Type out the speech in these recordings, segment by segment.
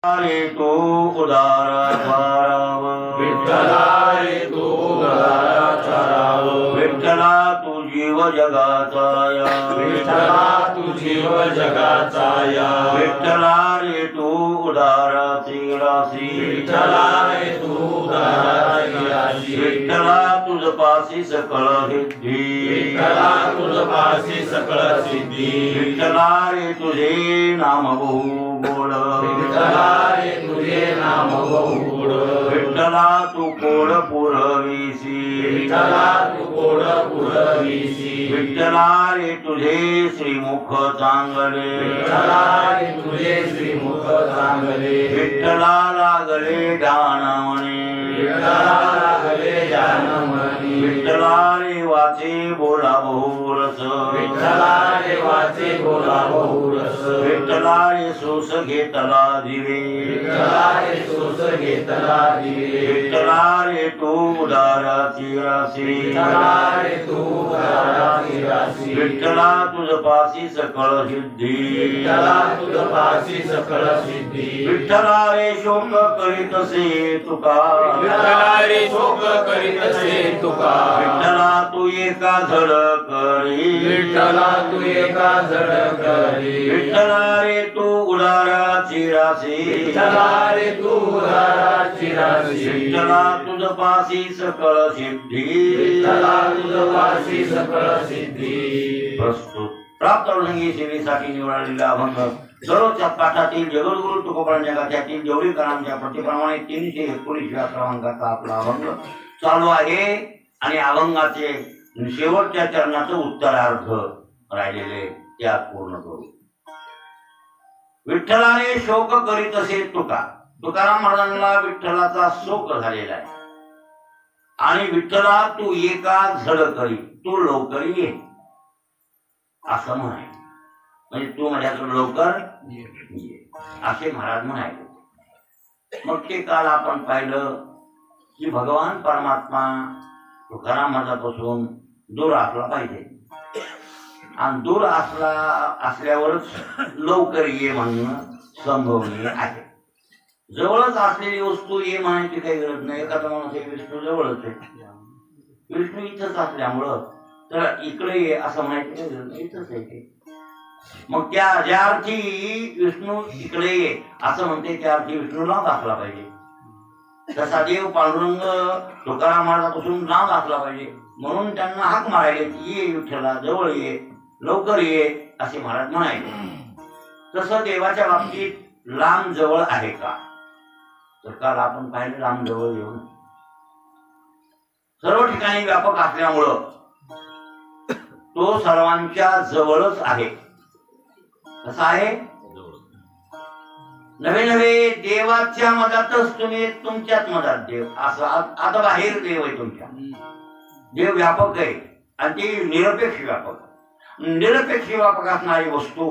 रे तो उदार चाराव विठ्ठला रे तू उदार चाराव विठ्ठला तू जीव जगाचा या विठ्ठला तू जीव जगाचा या विठ्ठला रे तू उदाराची राशी विठ्ठला रे तू उदाराची राशी विठ्ठला तुझ पासी सकळ सिद्धी विठ्ठला तुझ पासी सकळ सिद्धी विठ्ठला रे तुझे नाम बहु गोड विठ्ठला रे तुझे नाम बहुगुण विठ्ठला तू कोड पुरवीसी विठ्ठला तू कोड पुरवीसी विठ्ठला रे तुझे श्रीमुख चांगले विठ्ठला रे तुझे श्रीमुख चांगले विठ्ठला लागले ध्यानमणी विठ्ठला लागले जानमणी विठ्ठला रे वाचे बोला बहुरस विठ्ठला रे वाचे बोला बहुरस विठ्ठला रे सोस घेतला दिवे विठ्ठला रे सोस घेतला दिवे विठ्ठला रे तू उदाराची राशी विठ्ठला रे तू उदाराची राशी विठ्ठला तुझ पासी सकळ सिद्धी विठ्ठला तुझ पासी सकळ सिद्धी विठ्ठला रे शोक करीतसे तुका विठ्ठला रे शोक करीतसे तुका विठ्ठला तू एका झड करी विठ्ठला तू एका जड करी विठ्ठला रे तू उदाराची राशी विठ्ठला रे तू उदाराची राशी विठ्ठला तुझ पासी सकळ सिद्धी विठ्ठला तुझ पासी सकळ सिद्धी प्रस्तुत प्राप्त रंगी सेवेसाठी निवडलेला अभंग दररोजच्या पाठातील जगद्गुरु तुकोबांच्या गाथ्यातील जेवढीकरांच्या प्रतिप्रमाणे 319 क्रमांकाचा आपला अभंग चालू आहे आणि अभंगाचे शेवटच्या चरणाचं उत्तरार्ध राहिलेले त्यात पूर्ण करू. विठ्ठलाने शोक करीत असे तुका. तुकाराम महाराजांना विठ्ठलाचा शोक झालेला आहे आणि विठ्ठला तू एका झड करी, तू लवकर ये असं म्हणाय. म्हणजे तू माझ्याकडे लवकर ये असे महाराज म्हणायचे. मग ते काल आपण पाहिलं की भगवान परमात्मा तुकाराम महाराजापासून दूर असला पाहिजे आणि दूर असल्यावरच लवकर ये म्हणणं संभवनीय आहे. जवळच असलेली वस्तू ये म्हणायची काही गरज नाही. एखादा माणूस विष्णू जवळच आहे, विष्णू इथंच असल्यामुळं तर इकडे ये असं म्हणायचं इथंच आहे ते. मग त्या ज्या अर्थी विष्णू इकडे ये असं म्हणते त्या अर्थी विष्णूला दाखला पाहिजे. तसा देव पांडुरंग तुकाराम महाराजापासून लांब असला पाहिजे म्हणून त्यांना हाक मारायले की ये विठ्ठला जवळ ये, लवकर ये असे महाराज म्हणायचे. तसं देवाच्या बाबतीत लांब जवळ आहे का तर काल आपण पाहिलं लांब जवळ येऊन सर्व ठिकाणी व्यापक असल्यामुळं तो सर्वांच्या जवळच आहे. कसा आहे? नवे नवे देवाच्या मधातच तुम्ही तुमच्याच मधात देव असं आता बाहेर देव आहे तुमच्या. देव व्यापक आहे आणि ते निरपेक्ष व्यापक. निरपेक्ष व्यापक असणारी वस्तू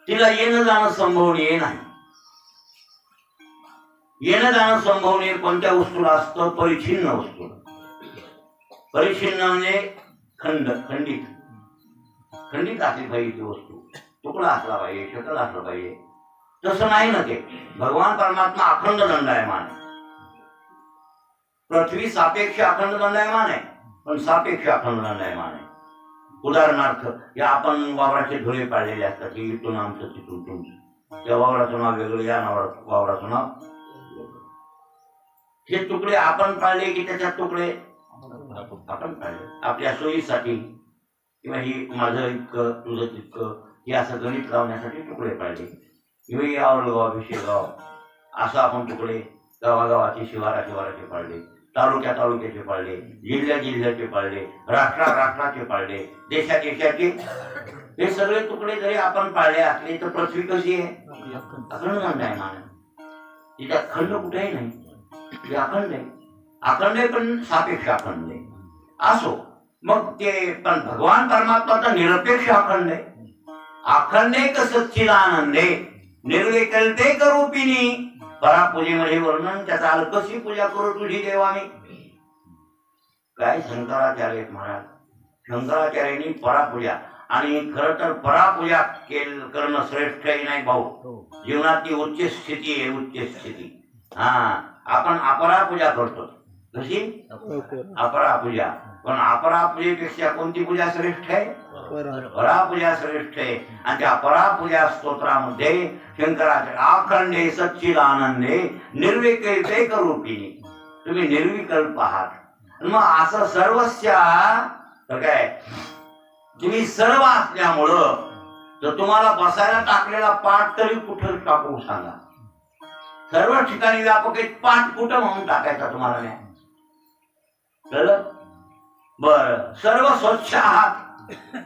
तिला येणं जाणं संभवनीय नाही. येणं जाणं संभवनीय कोणत्या वस्तूला असतं? परिच्छिन्न वस्तू. परिच्छिन्न म्हणजे खंडित खंडित असली पाहिजे ती वस्तू. तुकडा असला पाहिजे, शकल असला पाहिजे. तसं नाही ना ते. भगवान परमात्मा अखंड दंडायमान आहे. पृथ्वी सापेक्ष अखंड दंडायमान आहे पण सापेक्ष अखंड दंडायमान आहे. उदाहरणार्थ या आपण वावराचे धुळे पाळलेले असतात की इथून आमचं तिथून तुमचं, त्या वावराचं नाव वेगळं, या वावराचं नाव वेगळं. हे तुकडे आपण पाळले की त्याच्यात तुकडे आपण पाळले आपल्या सोयीसाठी किंवा ही माझं इतकं तुझं तितकं हे असं गणित लावण्यासाठी तुकडे पाळले. किंवा यावर गाव गाव असं आपण तुकडे गावागावाचे शिवाराचे पाळले, तालुक्याचे पाळले, जिल्ह्याचे पाळले, राष्ट्राचे पाळले, देशाचे. हे सगळे तुकडे जरी आपण पाळले असले तर पृथ्वी कशी आहे? अखंड दंडायमान. तिच्या खंड कुठेही नाही, ते अखंड आहे. अखंड आहे पण सापेक्ष अखंड आहे. असो मग ते पण भगवान परमात्माचा निरपेक्ष अखंड आहे. अखंडे सच्चिदानंदे निर्विकल्पे करूपिणी परापूजेमध्ये वर्णन त्याचा कशी पूजा करू तुझी देवा मी. काय शंकराचार्य महाराज, शंकराचार्यांनी परापूजा आणि खरं तर परापूजा करणं श्रेष्ठही नाही भाऊ. जीवनातली उच्च स्थिती आहे, उच्च स्थिती. हा, आपण अपरापूजा करतो. कशी अपरापूजा. पण अपरापूजेपेक्षा कोणती पूजा श्रेष्ठ आहे? परापूजा श्रेष्ठ आहे. आणि त्या परापूजा स्तोत्रामध्ये शंकराचे अखंडे सच्चिदानंदे निर्विकल्पैक रूपिणी, तुम्ही निर्विकल्प आहात. मग असं सर्वस्या काय तुम्ही सर्व असल्यामुळं तर तुम्हाला बसायला टाकलेला पाठ तरी कुठं टाकू सांगा. सर्व ठिकाणी व्यापक आहे, पाठ कुठं म्हणून टाकायचा तुम्हाला नाही कळलं? बर, सर्व स्वच्छ आहात,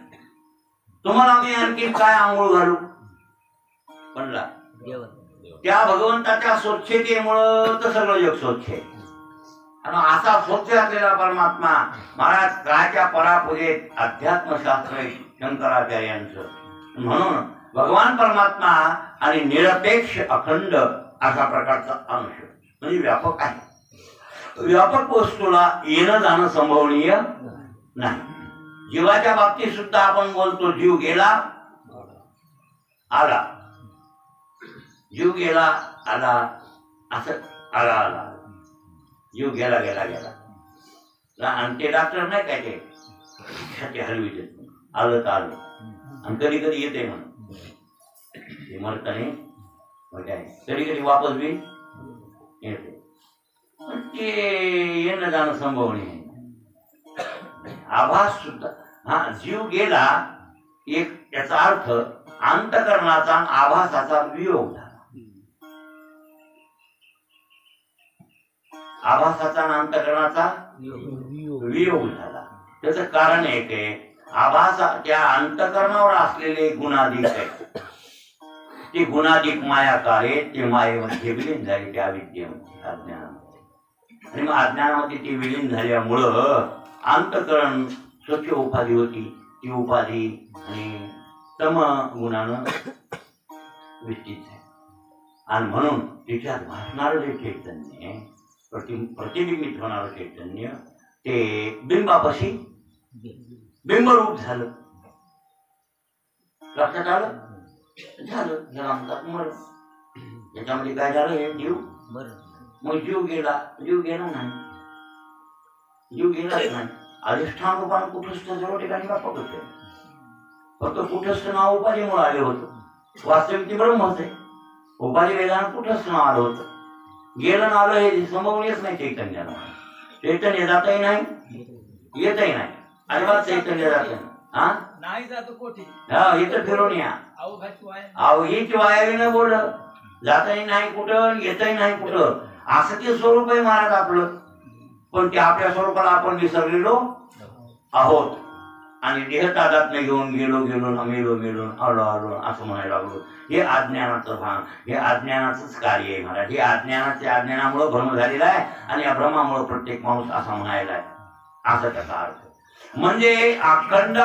तुम्हाला मी आणखी काय आंघोळ घालू म्हणला? त्या भगवंताच्या स्वच्छतेमुळं तर सगळं जग स्वच्छ आहे. आणि असा स्वच्छ असलेला परमात्मा महाराज कायच्या परापूजेत अध्यात्मशास्त्र आहे शंकराचार्यांचं. म्हणून भगवान परमात्मा आणि निरपेक्ष अखंड अशा प्रकारचा अंश म्हणजे व्यापक आहे. व्यापक वस्तूला येणं जाणं संभवनीय नाही. जीवाच्या बाबतीत सुद्धा आपण बोलतो जीव गेला आला, जीव गेला आला, असं आला आला, जीव गेला गेला गेला. आणि ते डॉक्टर नाही काय ते हलवी देत, आलं तर आलं. आणि कधी कधी येते म्हणून ते मरत नाही, कधी कधी वापस बी येते. ते येणं जाणं संभवनीय आहे. आभास सुद्धा, हा जीव गेला एक याचा अर्थ अंतकरणाचा आणि आभासाचा वियोग झाला. आभासाचा आणि अंतकरणाचा वियोग झाला. त्याचं कारण एक आहे, आभासा त्या अंतकरणावर असलेले गुणाधिक आहे, ते गुणाधिक मायाकारे ते मायेमध्ये विलीन झाले त्या विद्येमध्ये अज्ञानामध्ये. आणि मग अज्ञानामध्ये ती विलीन झाल्यामुळं अंतकरण स्वच्छ उपाधी होती, ती उपाधी आणि तम गुणानं विस्तृत आहे. आणि म्हणून तिच्यात भासणारं जे चैतन्य, प्रतिबिंबित होणारं चैतन्य ते बिंबापाशी बिंबरूप झालं. लक्षात आलं? झालं जन्मतात मरण. याच्यामध्ये काय झालं? हे जीव मग जीव गेला, जीव गेला नाही, जीव गेलाच नाही. अधिष्ठान रूपाने कुठस्थ सर्व ठिकाणी व्यापक होते. फक्त कुठस्थ नाव उपाधीमुळे आले होतं. वास्तविक ती ब्रह्मच आहे. उपाधी वेदानं कुठस्थ नाव आलं होतं. गेलं ना आलं हे संभवनीयच नाही चैतन्याला. चैतन्य जातही नाही, येतही नाही, अजिबात चैतन्य जात नाही. हा इथं फिरून या, अहो हीच वायाने बोललं. जातही नाही कुठं, येतही नाही कुठं. असं ते स्वरूप आहे महाराज आपलं. पण ते आपल्या स्वरूपाला आपण विसरलेलो आहोत. आणि देहतादात नाही घेऊन गेलो गेलो ना मेलो मेलो आलो आलो असं म्हणायला लागलो. हे अज्ञानाचं भान, हे अज्ञानाचंच कार्य आहे महाराज. हे अज्ञानामुळे भ्रम झालेला आहे. आणि या भ्रमामुळे प्रत्येक माणूस असा म्हणायला आहे, असा त्याचा अर्थ. म्हणजे अखंड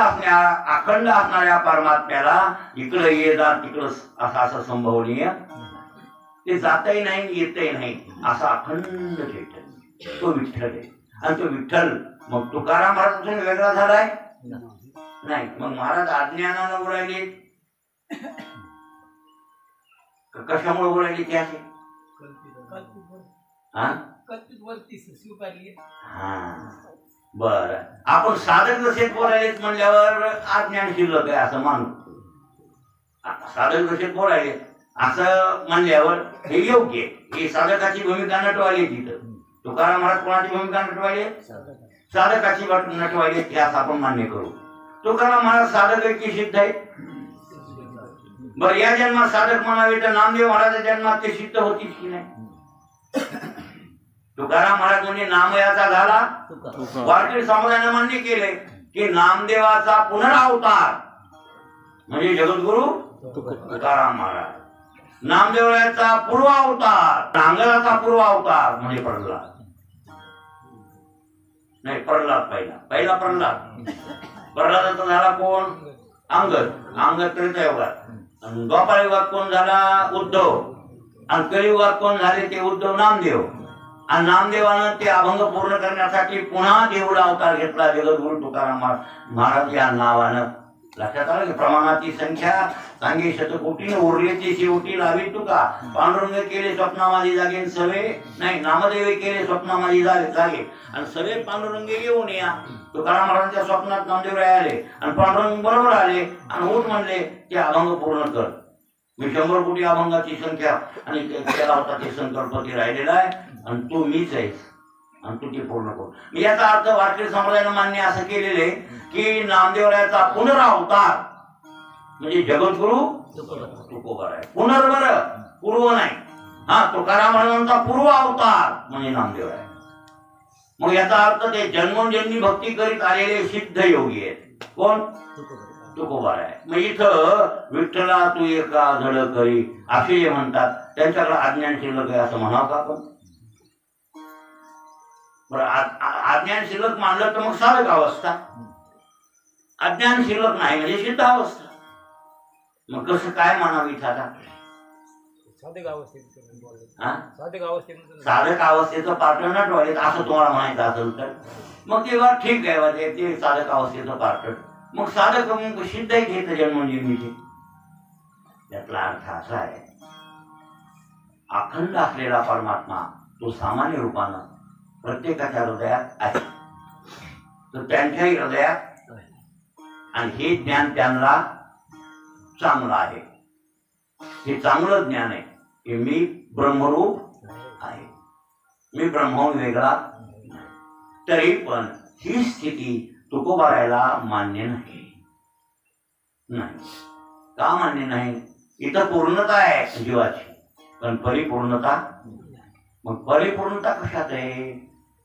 असणाऱ्या परमात्म्याला इकडं ये जा तिकडं असं संभवनीय, ते जातही नाही येतही नाही, असा अखंड चैतन्य तो विठ्ठल आहे. आणि तो विठ्ठल मग तुकाराम महाराजांपासून वेगळा झालाय नाही. मग महाराज अज्ञानानं उरायले, कशामुळे उरायले ते असे? बर, आपण साधक जसे बोलायलेत म्हणल्यावर अज्ञान शिल्लक आहे असं मानू. साधक जसे बोलायले असं म्हणल्यावर हे योग्य आहे. ही साधकाची भूमिका नटवायली. तिथं तुकाराम महाराज कोणाची भूमिका नटवायले? साधकाची नटवायली. त्यास आपण मान्य करू. तुकाराम महाराज साधक की सिद्ध आहे. बर, या जन्मात साधक म्हणावे तर नामदेव महाराजाच्या जन्मात ते सिद्ध होतीच की नाही? तुकाराम महाराज म्हणजे नामयाचा झाला. वारकरी समाजाने मान्य केले की नामदेवाचा पुनरावतार म्हणजे जगद्गुरु तुकाराम महाराज. नामदेवाचा पूर्वावतार, नांगराचा पूर्वावतार म्हणजे प्रल्हाद. नाही, प्रल्हाद पहिला प्रल्हाद. प्रल्हादाचा झाला कोण? अंगद. अंगद त्रेतायुगात. द्वापार युगात कोण झाला? उद्धव. आणि कलियुगात कोण झाले? ते उद्धव नामदेव. आणि नामदेवानं ते अभंग पूर्ण करण्यासाठी पुन्हा देऊळ अवतार घेतला जगद्गुरु तुकाराम महाराज या नावानं. लक्षात आलं की प्रमाणाची संख्या सांगे शतकोटीने उरलेची शेवटी लावी तुका. पांडुरंग केले स्वप्ना माझी जागे सवे नाही नामदेव केले स्वप्ना माझी जागे आणि सवे पांडुरंग येऊन या. तुकाराम महाराजांच्या स्वप्नात नामदेव आले आणि पांडुरंग बरोबर आले आणि उठ म्हणले ते अभंग पूर्ण कर. मी 100 कोटी अभंगाची संख्या आणि केला होता ते संकल्पती राहिलेला आहे आणि तू मीच आहेस आणि तू ते पूर्ण कर. मी याचा अर्थ वारकरी संप्रदायानं मान्य असं केलेले की नामदेवरायाचा पुनरावतार म्हणजे जगद्गुरु तुकोबार आहे. पुनर्वर पूर्व नाही. हा तुकाराम महाराजांचा पूर्व अवतार म्हणजे नामदेवराय. मग याचा अर्थ ते जन्मोजन्मी भक्ती करीत आलेले सिद्ध योगी आहेत. कोण? तुकोबार आहे. मग इथं विठ्ठला तू एका धड करी असे जे म्हणतात त्यांच्याकडे अज्ञान शिल्लक आहे असं म्हणावं का आपण? बरं अज्ञान शिल्लक मानलं तर मग साधक अवस्था. अज्ञान शिल्लक नाही म्हणजे सिद्ध अवस्था. मग कसं काय मानावी आता? साधक अवस्थेचं पार्ट नट व्हायचे असं तुम्हाला म्हणायचं असेल तर मग तेव्हा ठीक आहे. ते साधक अवस्थेचं पार्ट मग साधक मग सिद्ध घेत जन्मोजन्मीचे. त्यातला अर्थ असा आहे अखंड असलेला परमात्मा तो सामान्य रूपानं प्रत्येकाच्या हृदयात आहे. तर त्यांच्याही हृदयात आणि हे ज्ञान त्यांना चांगलं आहे. हे चांगलं ज्ञान आहे की मी ब्रह्मरूप आहे. मी ब्रह्महून वेगळा नाही. तरी पण ही स्थिती तुकोबारायला मान्य नाही. का मान्य नाही? इथं पूर्णता आहे जीवाची पण परिपूर्णता. मग परिपूर्णता कशात आहे?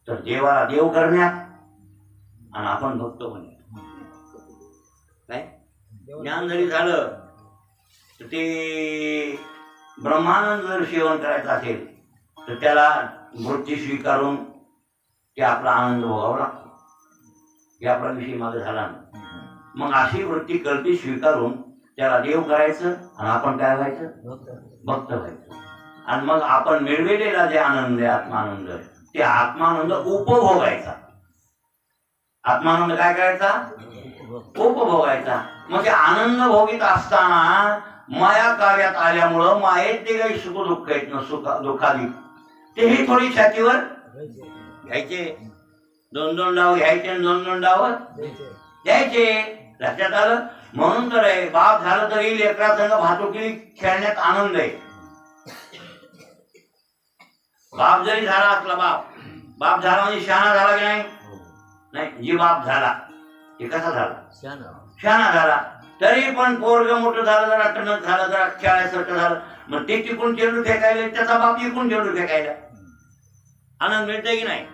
तर देवाला देव करण्यात आणि आपण भक्त होण्यात. काय ज्ञान जरी झालं तर ते ब्रह्मानंद जर सेवन करायचं असेल तर त्याला वृत्ती स्वीकारून ते आपला आनंद भोगावा लागतो. हे आपला विषय मागे झाला ना. मग अशी वृत्ती कल्पी स्वीकारून त्याला देव करायचं आणि आपण काय व्हायचं? भक्त व्हायचं. आणि मग आपण मिळविलेला जे आनंद आहे आत्मानंद ते आत्मानंद उपभोगायचा. आत्मानंद काय करायचा? उपभोगायचा. मग ते आनंद भोगीत असताना माया कार्यात आल्यामुळं मायेत ते काही सुख दुःख आहेत ना सुख दुःखादी तेही थोडी छातीवर घ्यायचे. 2-2 डाव घ्यायचे आणि 2-2 डाव द्यायचे. लक्षात आलं? म्हणून तर आहे बाप झालं तरी लेकरा संग भातुकली खेळण्यात आनंद आहे. बाप जरी झाला असला बाप झाला म्हणजे शहाणा झाला की नाही? नाही. जी बाप झाला ते कसा झाला? शहाणा झाला. तरी पण पोरग मोठं झालं जरा टणक झालं जरा खेळायसारखं झालं मग ते तिकून चेंडू फेकायला त्याचा बाप इकून चेंडू फेकायला आनंद मिळतंय की नाही?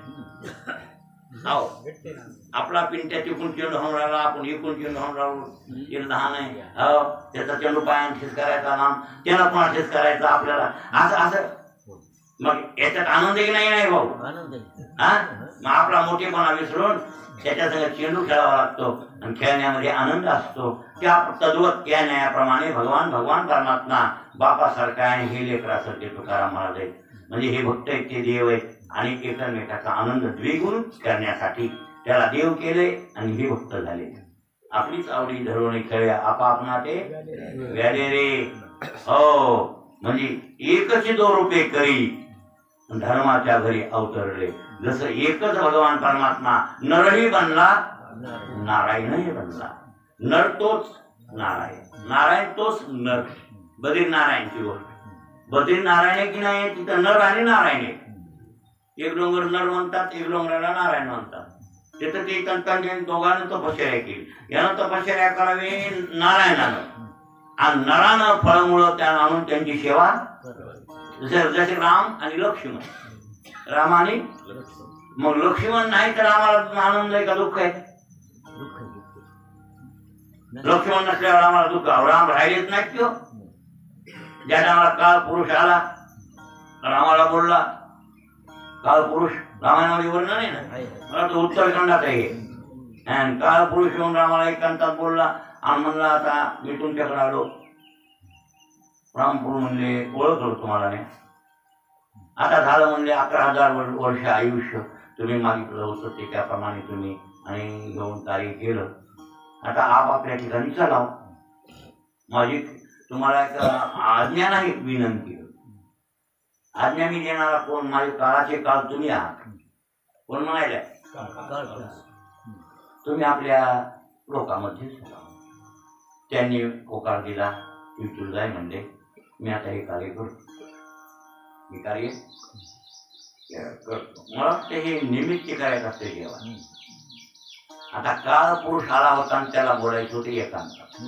हो. आपला पिंट्या तिकून चेंडू होऊन राहिला आपण इकून चेंडू होऊन राहिलो. लहान आहे हो त्याचा चेंडू पायाने ठेस करायचा ना त्याला पण ठेस करायचा आपल्याला असं असं. मग याच्यात आनंद की नाही भाऊ? हा मग आपला मोठेपणा विसरून त्याच्या संग चेंडू खेळावा लागतो आणि खेळण्यामध्ये आनंद असतो. त्या तद्वत त्या न्यायाप्रमाणे भगवान परमात्मा बापासारखा आणि हे लेकरासारखे तुकाराम महाराज आहेत. म्हणजे हे भक्त आहेत ते देव आहेत आणि एकमेकाचा आनंद द्विगुण करण्यासाठी त्याला देव केले आणि हे भक्त झाले. आपलीच आवडी धरून खेळ आपापना ते व्याले रे. हो म्हणजे एकच 2 रुपये करी धर्माच्या घरी अवतरले. जसं एकच भगवान परमात्मा नरही बनला नारायणही बनला. नर तोच नारायण नारायण तोच नर. बद्रीनारायणची गोष्ट. बद्रीनारायण की नाही तिथं नर आणि नारायण आहे. एक डोंगर नर म्हणतात एक डोंगराला नारायण म्हणतात. तिथं ते त्यांच्या दोघांना तपश्चर्या केली. यानं तपश्चर्या करावी नारायणानं आणि नरानं फळमुळं त्यांना आणून त्यांची सेवा जसे राम आणि लक्ष्मण. राम आणि मग लक्ष्मण नाही तर आम्हाला आनंद आहे का दुःख आहे? लक्ष्मण नसल्यावर आम्हाला दुःख. राम राहिलेच नाही किंवा ज्या टायमाला काळ पुरुष आला रामाला बोलला. काळ पुरुष रामायणामध्ये वर्णन आहे ना मला तो उत्तरखंडात आहे. काळ पुरुष येऊन रामाला एकांतात बोलला आणि म्हणला आता मी तुमच्याकडे आलो. रामपूर म्हणले ओळखलो तुम्हाला नाही. आता झालं म्हणले 11,000 वर्ष आयुष्य तुम्ही मागितलं होतं ते त्याप्रमाणे तुम्ही आणि घेऊन कार्य केलं. आता आपापल्या ठिकाणी चलाव. माझी तुम्हाला एक आज्ञा नाही, विनंती. आज्ञा मी देणारा कोण? माझे काळाचे काळ तुम्ही आहात. कोण म्हणायला? तुम्ही आपल्या लोकांमध्ये चला. त्यांनी होकार दिला, विठ्ठल जाय म्हणले. मी आता हे कार्य करतो, मी कार्य करतो. मला वाटतं हे निमित्त करायचं असते जेव्हा. आता काळ पुरुष आला होता आणि त्याला बोलायचं होते एकांतात,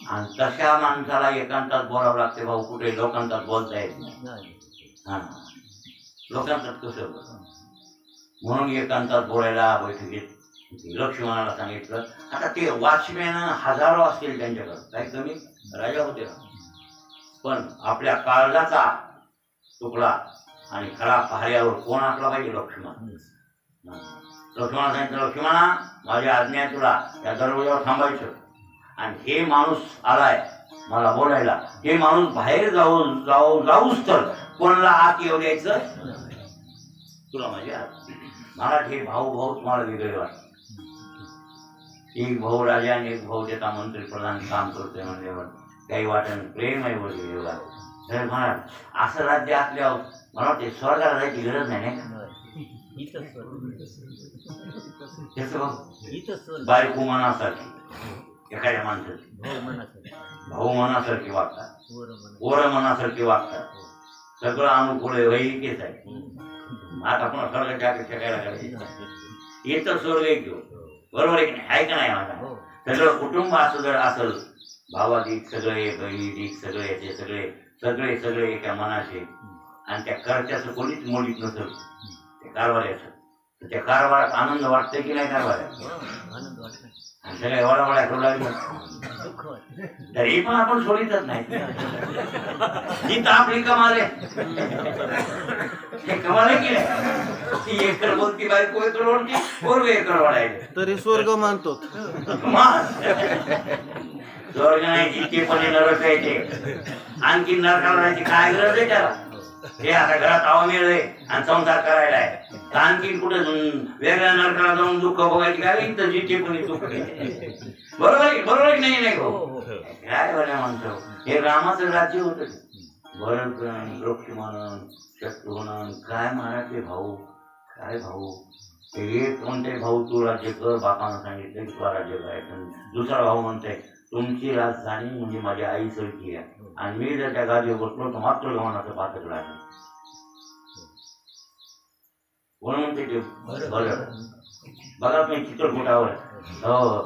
आणि तशा माणसाला एकांतात बोलावं लागते भाऊ. कुठे लोकांतात बोलता येत नाही. हा, लोकांतात कसं बोल, म्हणून एकांतात बोलायला बैठकीत लक्ष्मणाला सांगितलं. आता ते वॉचमॅन हजारो असतील त्यांच्याकडे, काही कमी राजा होते ना, पण आपल्या काळजाचा तुकडा आणि खरा पहाऱ्यावर कोण असला पाहिजे? लक्ष्मण. लक्ष्मणा सांगितलं, लक्ष्मणा माझी आज्ञा आहे तुला या दरवाजावर थांबायचं, आणि हे माणूस आलाय मला बोलायला, हे माणूस बाहेर जाऊच तर कोणाला आत येऊ द्यायचं तुला. माझ्या मला हे भाऊ तुम्हाला वेगळे वाटत. एक भाऊ राजा आणि एक भाऊ त्याचा मंत्री प्रधान काम करतोय म्हणजे काही वाटण प्रेम आहे वगैरे. म्हणा असं राज्य असल्यावर मला वाटते स्वर्गाला जायची गरज नाही ना. बायको मनासारखी एखाद्या माणसाची भाऊ मनासारखी वागतात, पोरं मनासारखी वागतात, सगळं अनुकूल वैदिकेच आहे. आता पुन्हा स्वर्गाच्या अपेक्षा करायला करायची. येतं स्वर्ग एक घेऊ, बरोबर आहे की नाही? आहे का नाही? माझा सगळं कुटुंब असं जर असेल, भावादीक सगळे, बहिणीदीक सगळे, ते सगळे सगळे सगळे एका मनाचे, आणि त्या करच्याचं कोणीच मोडीत नसेल त्या कारभाराचं, तर त्या कारभारात आनंद वाटतंय की नाही? कारभारात आणि सगळ्या वडावड्या करू लागल्या तरी पण आपण सोडीतच नाही. जी आपली कमाल आहे, कमाल आहे की नाही? एकर बोलती बायको एकर ओढती, पोरग एकर वाढायला तरी स्वर्ग मानतो. स्वर्ग नाही, जिथे पण नरक आहे ते. आणखी नरकाला जायची काय गरज आहे त्याला? हे आता घरात हवा मिळते आणि संसार करायला आहे, तर आणखी कुठे वेगळ्या नरकाला जाऊन दुःख बघायची काय? इथं जिथे पण दुःख. बरोबर नाही? नाही हो, काय बऱ्या म्हणतो. हे रामाचं राज्य होतं. भरत लक्ष्मण शत्रुघ्न काय म्हणायचे भाऊ, काय भाऊ. एक म्हणते भाऊ तू राज्य कर, बापानं सांगितलं की तू राज्य करायचं. दुसरा भाऊ म्हणते तुमची राजधानी म्हणजे माझी आई सारखी आहे, आणि मी जर त्या गादीवर बसलो तर मात्र गव्हाणाचं पातक लागेल. कोण म्हणते ते? बघा तुम्ही चित्रकूटावर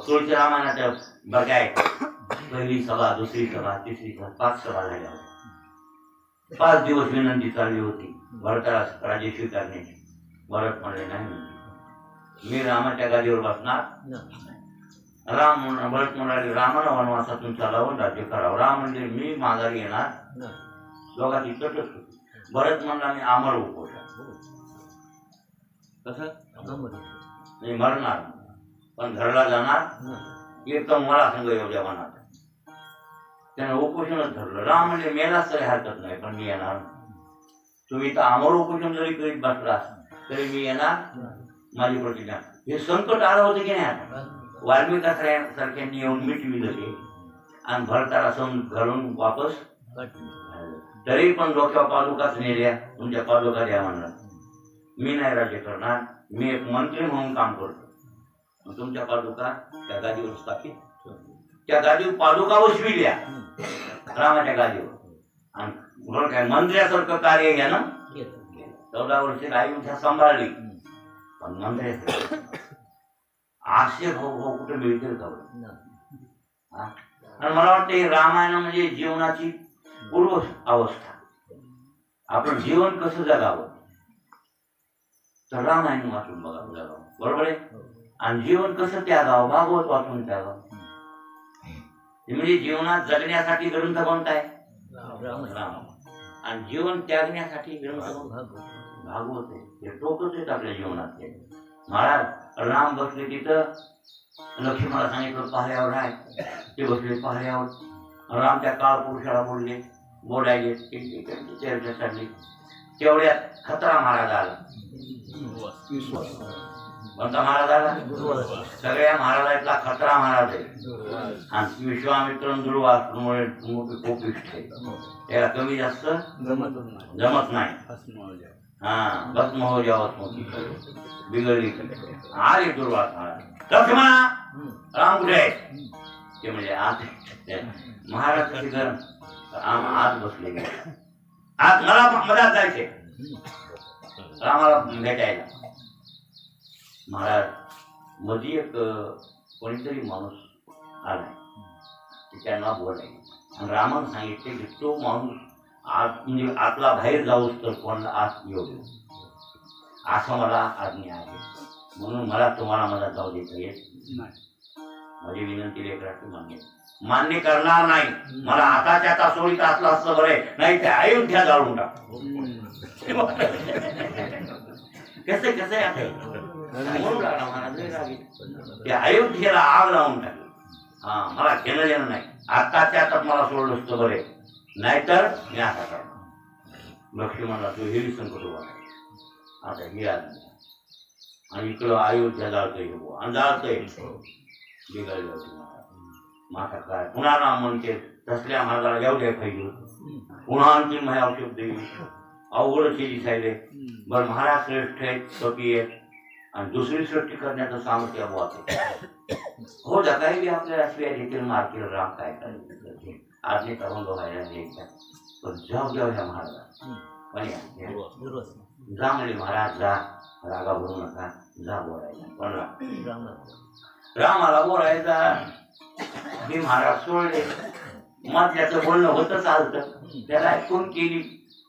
तुळशी रामायणाच्या बघाय पहिली सभा, दुसरी सभा, तिसरी सभा, 5 सभा झाल्या होत्या. 5 दिवस विनंती चालली होती भरताला राज्य स्वीकारण्याची. भरत म्हणले नाही, मी रामाच्या गादीवर बसणार. भरत म्हणाले रामाला वनवासातून चालावं, राज्य करावं. राम म्हणजे मी माघारी येणार. दोघांची तटच होती. भरत म्हणला मी आमर उपोषण, कसं मी मरणार पण घरला जाणार, एकदम मला संघ येऊ द्या मनात. त्यानं उपोषणच धरलं. राम म्हणजे मेलाच तरी हरकत नाही, पण मी येणार. तुम्ही तर आमर उपोषण जरी करीत बसला तरी मी येणार, माझी प्रतिज्ञा. हे संकट आलं होतं की नाही? वाल्मिकासारख्यांनी येऊन मिटविलं ते, आणि भरताला घरून वापस. तरी पण डोक्यावर पादुकाच नेल्या. तुमच्या पादुका द्या म्हणलं. मी नाही राज्य करणार, मी एक मंत्री म्हणून काम करतो. तुमच्या पादुका त्या गादीवर स्थापित, त्या गादीवर पादुका बसविल्या रामाच्या गादीवर, आणि काय मंत्र्यासारखं कार्य घ्या ना. 14 वर्षे आयुष्या सांभाळली, पण मंत्र्या असे भाऊ कुठे मिळतील का? आणि मला वाटतं रामायण म्हणजे जीवनाची पूर्व अवस्था. आपण जीवन कसं जगावं तर रामायण वाचून बघावं, जगावं. बरोबर आहे? आणि जीवन कसं त्यागावं, भागवत वाचून त्यागावं. म्हणजे जीवनात जगण्यासाठी ग्रंथ कोणता आहे? राम. आणि जीवन त्यागण्यासाठी ग्रंथ भागवत आहे. हे टोकच आहेत आपल्या जीवनात. महाराज राम बसले तिथं, लक्ष्मणाला सांगितलं पहाऱ्यावर आहे, ते बसले पहाऱ्यावर. राम त्या काळ पुरुषाला बोलायचे, चर्चा चालली. तेवढ्यात खतरा महाराज आला. कोणता महाराज आला? सगळ्या महाराजातला खतरा महाराज आहे. आणि विश्वामित्र दुर्वासमुळे कोपिष्ठ आहे, त्याला कमी जास्त जमत नाही. हा भस्म हो जावत मोठी बिघडली आली दुर्वास महाराज. लक्ष्मणा राम कुठे आहे? ते म्हणजे आज महाराज कसे गरम आज बसले गेले. आज मला मधात जायचे रामाला भेटायला. महाराज मध्ये एक कोणीतरी माणूस आलाय, त्यांना बोलायला आणि रामानं सांगितले की तो माणूस आज म्हणजे आतला बाहेर जाऊच तर कोणाला आत येऊ देऊ असं मला आज्ञा आहे. म्हणून मला तुम्हाला मधात जाऊ देता येत नाही. माझी विनंती लेकराची मान्य करणार नाही. मला आताच्या आता सोडीत असलं असतं बरे, नाही ते अयोध्या जाळून टाक. कसं कसं आहे म्हणून लागला महाराज ते अयोध्येला आग लावून टाकली. हा मला घेणं देणं नाही. आताच्या आता मला सोडलं असतं बरे, नाहीतर मी असा करणार. लक्ष्मणला तो हेरी संकट उभा आहे. आता ही आज्ञा आणि इकडं अयोध्या जाळतोय आणि जाळतोय बिघडलं होती माता काय. पुन्हा राम म्हणते तसल्या महाराजाला येऊ द्या पाहिजे. पुन्हा आणखी माझ्या औषध देईल अवघडच हे दिसायले. बरं महाराज श्रेष्ठ आहेत, सोपी आहेत आणि दुसरी सृष्टी करण्याचं सामर्थ्य अभावाचं हो द्या. काही बी आपल्याला शिवाय देखील मारतील राम काय करायचं आज्ञे करून बघायला द्यायच्या. पण जाऊ द्या ह्या महाराजा पण जा म्हणले महाराज जा, रागा भरू नका, जा बोलायला. पण रामाला बोलायचा हे महाराज सोडले. मग त्याचं बोलणं होतं चालतं, त्याला ऐकून केली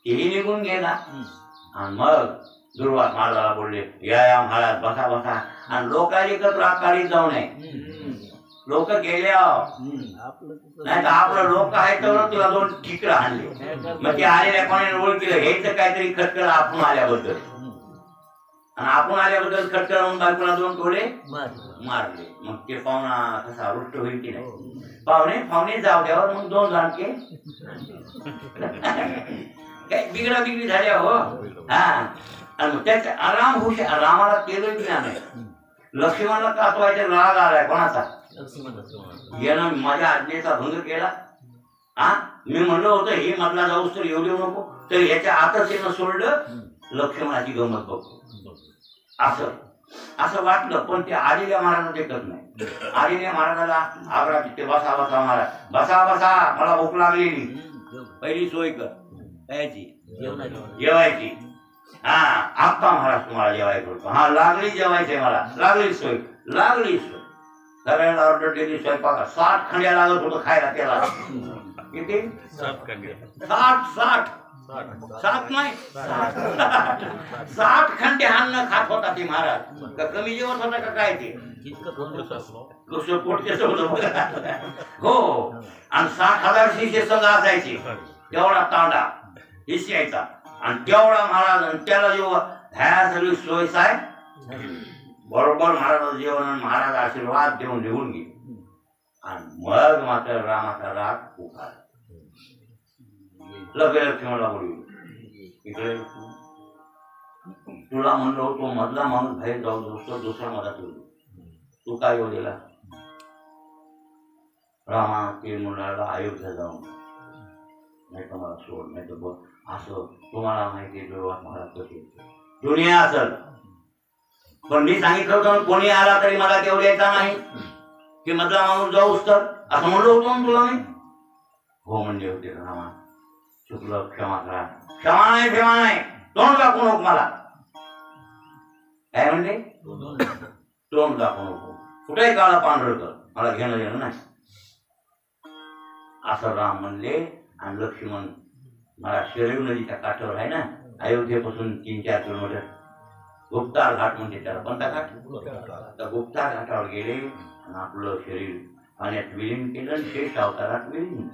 तेही निघून गेला. आणि मग दुर्वास महाराजाला बोलले या महाराज बसा बसा. आणि लोकांनी एकत्र आकारीत जाऊ नये. लोक गेले नाही तर आपलं लोक आहे तर तुला दोन ठिकरं आणले. मग ते आलेल्या कोणाने ओळखलं हे तर काहीतरी खटकळ आपण आल्याबद्दल आणि आपण आल्याबद्दल खटकळ म्हणून बायकोला दोन थोडे मारले. मग ते पाहुणा कसा रुष्ट होईल की नाही. पाहुणे जाऊ द्यावर मग दोन जाणके काय बिगडा बिगडी झाल्या हो. हा आणि मग त्याचा राम हुशार रामाला केलं की नाही. लक्ष्मणला कातवायचा राग आलाय कोणाचा? यानं माझ्या आज्ञेचा भंग केला. हा मी म्हणलं होतं हे मधला जाऊस तर येऊ देऊ नको, तर याच्या आतच येणं सोडलं. लक्ष्मणाची गंमत बघतो असं असं वाटलं. पण ते आलेल्या महाराजांना देखत नाही. आलेल्या महाराजाला आग्रा तिथे बसा बसा महाराज बसा बसा, मला भूक लागलेली. पहिली सोय कर कायची जेवायची. हा आत्ता महाराज तुम्हाला जेवाय करतो. हा लागली जेवायचे मला, लागली सोय लागली सोय. सगळ्यांना ऑर्डर दिली स्वयंपाक. 60 खंड्या लागत होतं खायला त्याला. किती? 60 नाही 60 खंडे अन्न खात होता ते महाराज. का कमी जेवत होता का काय ते पोट हो. आणि 60,000 शिष्य सगळं असायचे. तेवढा तांडा हिस्से यायचा आणि तेवढा महाराज. आणि त्याला जेव्हा ह्या सगळी सोय साहेब बरोबर महाराजाचं जेवण आणि महाराज आशीर्वाद देऊन निघून गेले. आणि मग मात्र रामाचा राग उखाला. लक्ष्मणला बोलली इकडे तुला म्हणलं होतो मधला माणूस बाहेर जाऊ दोस्तो दुसरा मधात येऊ. तू काय येऊ दिला? रामा ते मुलाला अयोध्या जाऊन नाही तर मला सोड, नाही तर बघ असं तुम्हाला माहिती दुर्वास महाराज कसे दुनिया असल. पण मी सांगितलं होतं कोणी आला तरी मला तेवढं यायचा नाही की मधला माणूस जाऊस तर असं म्हणलं होतं ना तुला मी. हो म्हणले होते रामा चुकलं, क्षमा करा. क्षमा नाही तोंड दाखवू नको मला. काय म्हणले? तोंड दाखवू नको. कुठेही काळा पांढरं कर, मला घेणं देणं नाही असं राम म्हणले. आणि लक्ष्मण मला शरीर नदीच्या काठावर आहे ना अयोध्येपासून 3-4 किलोमीटर गुप्तार घाट म्हणते त्याला. कोणता घाट? तर गुप्तार घाटावर गेले आणि आपलं शरीर पाण्यात विलीन केलं आणि शेष अवतारात विलीन.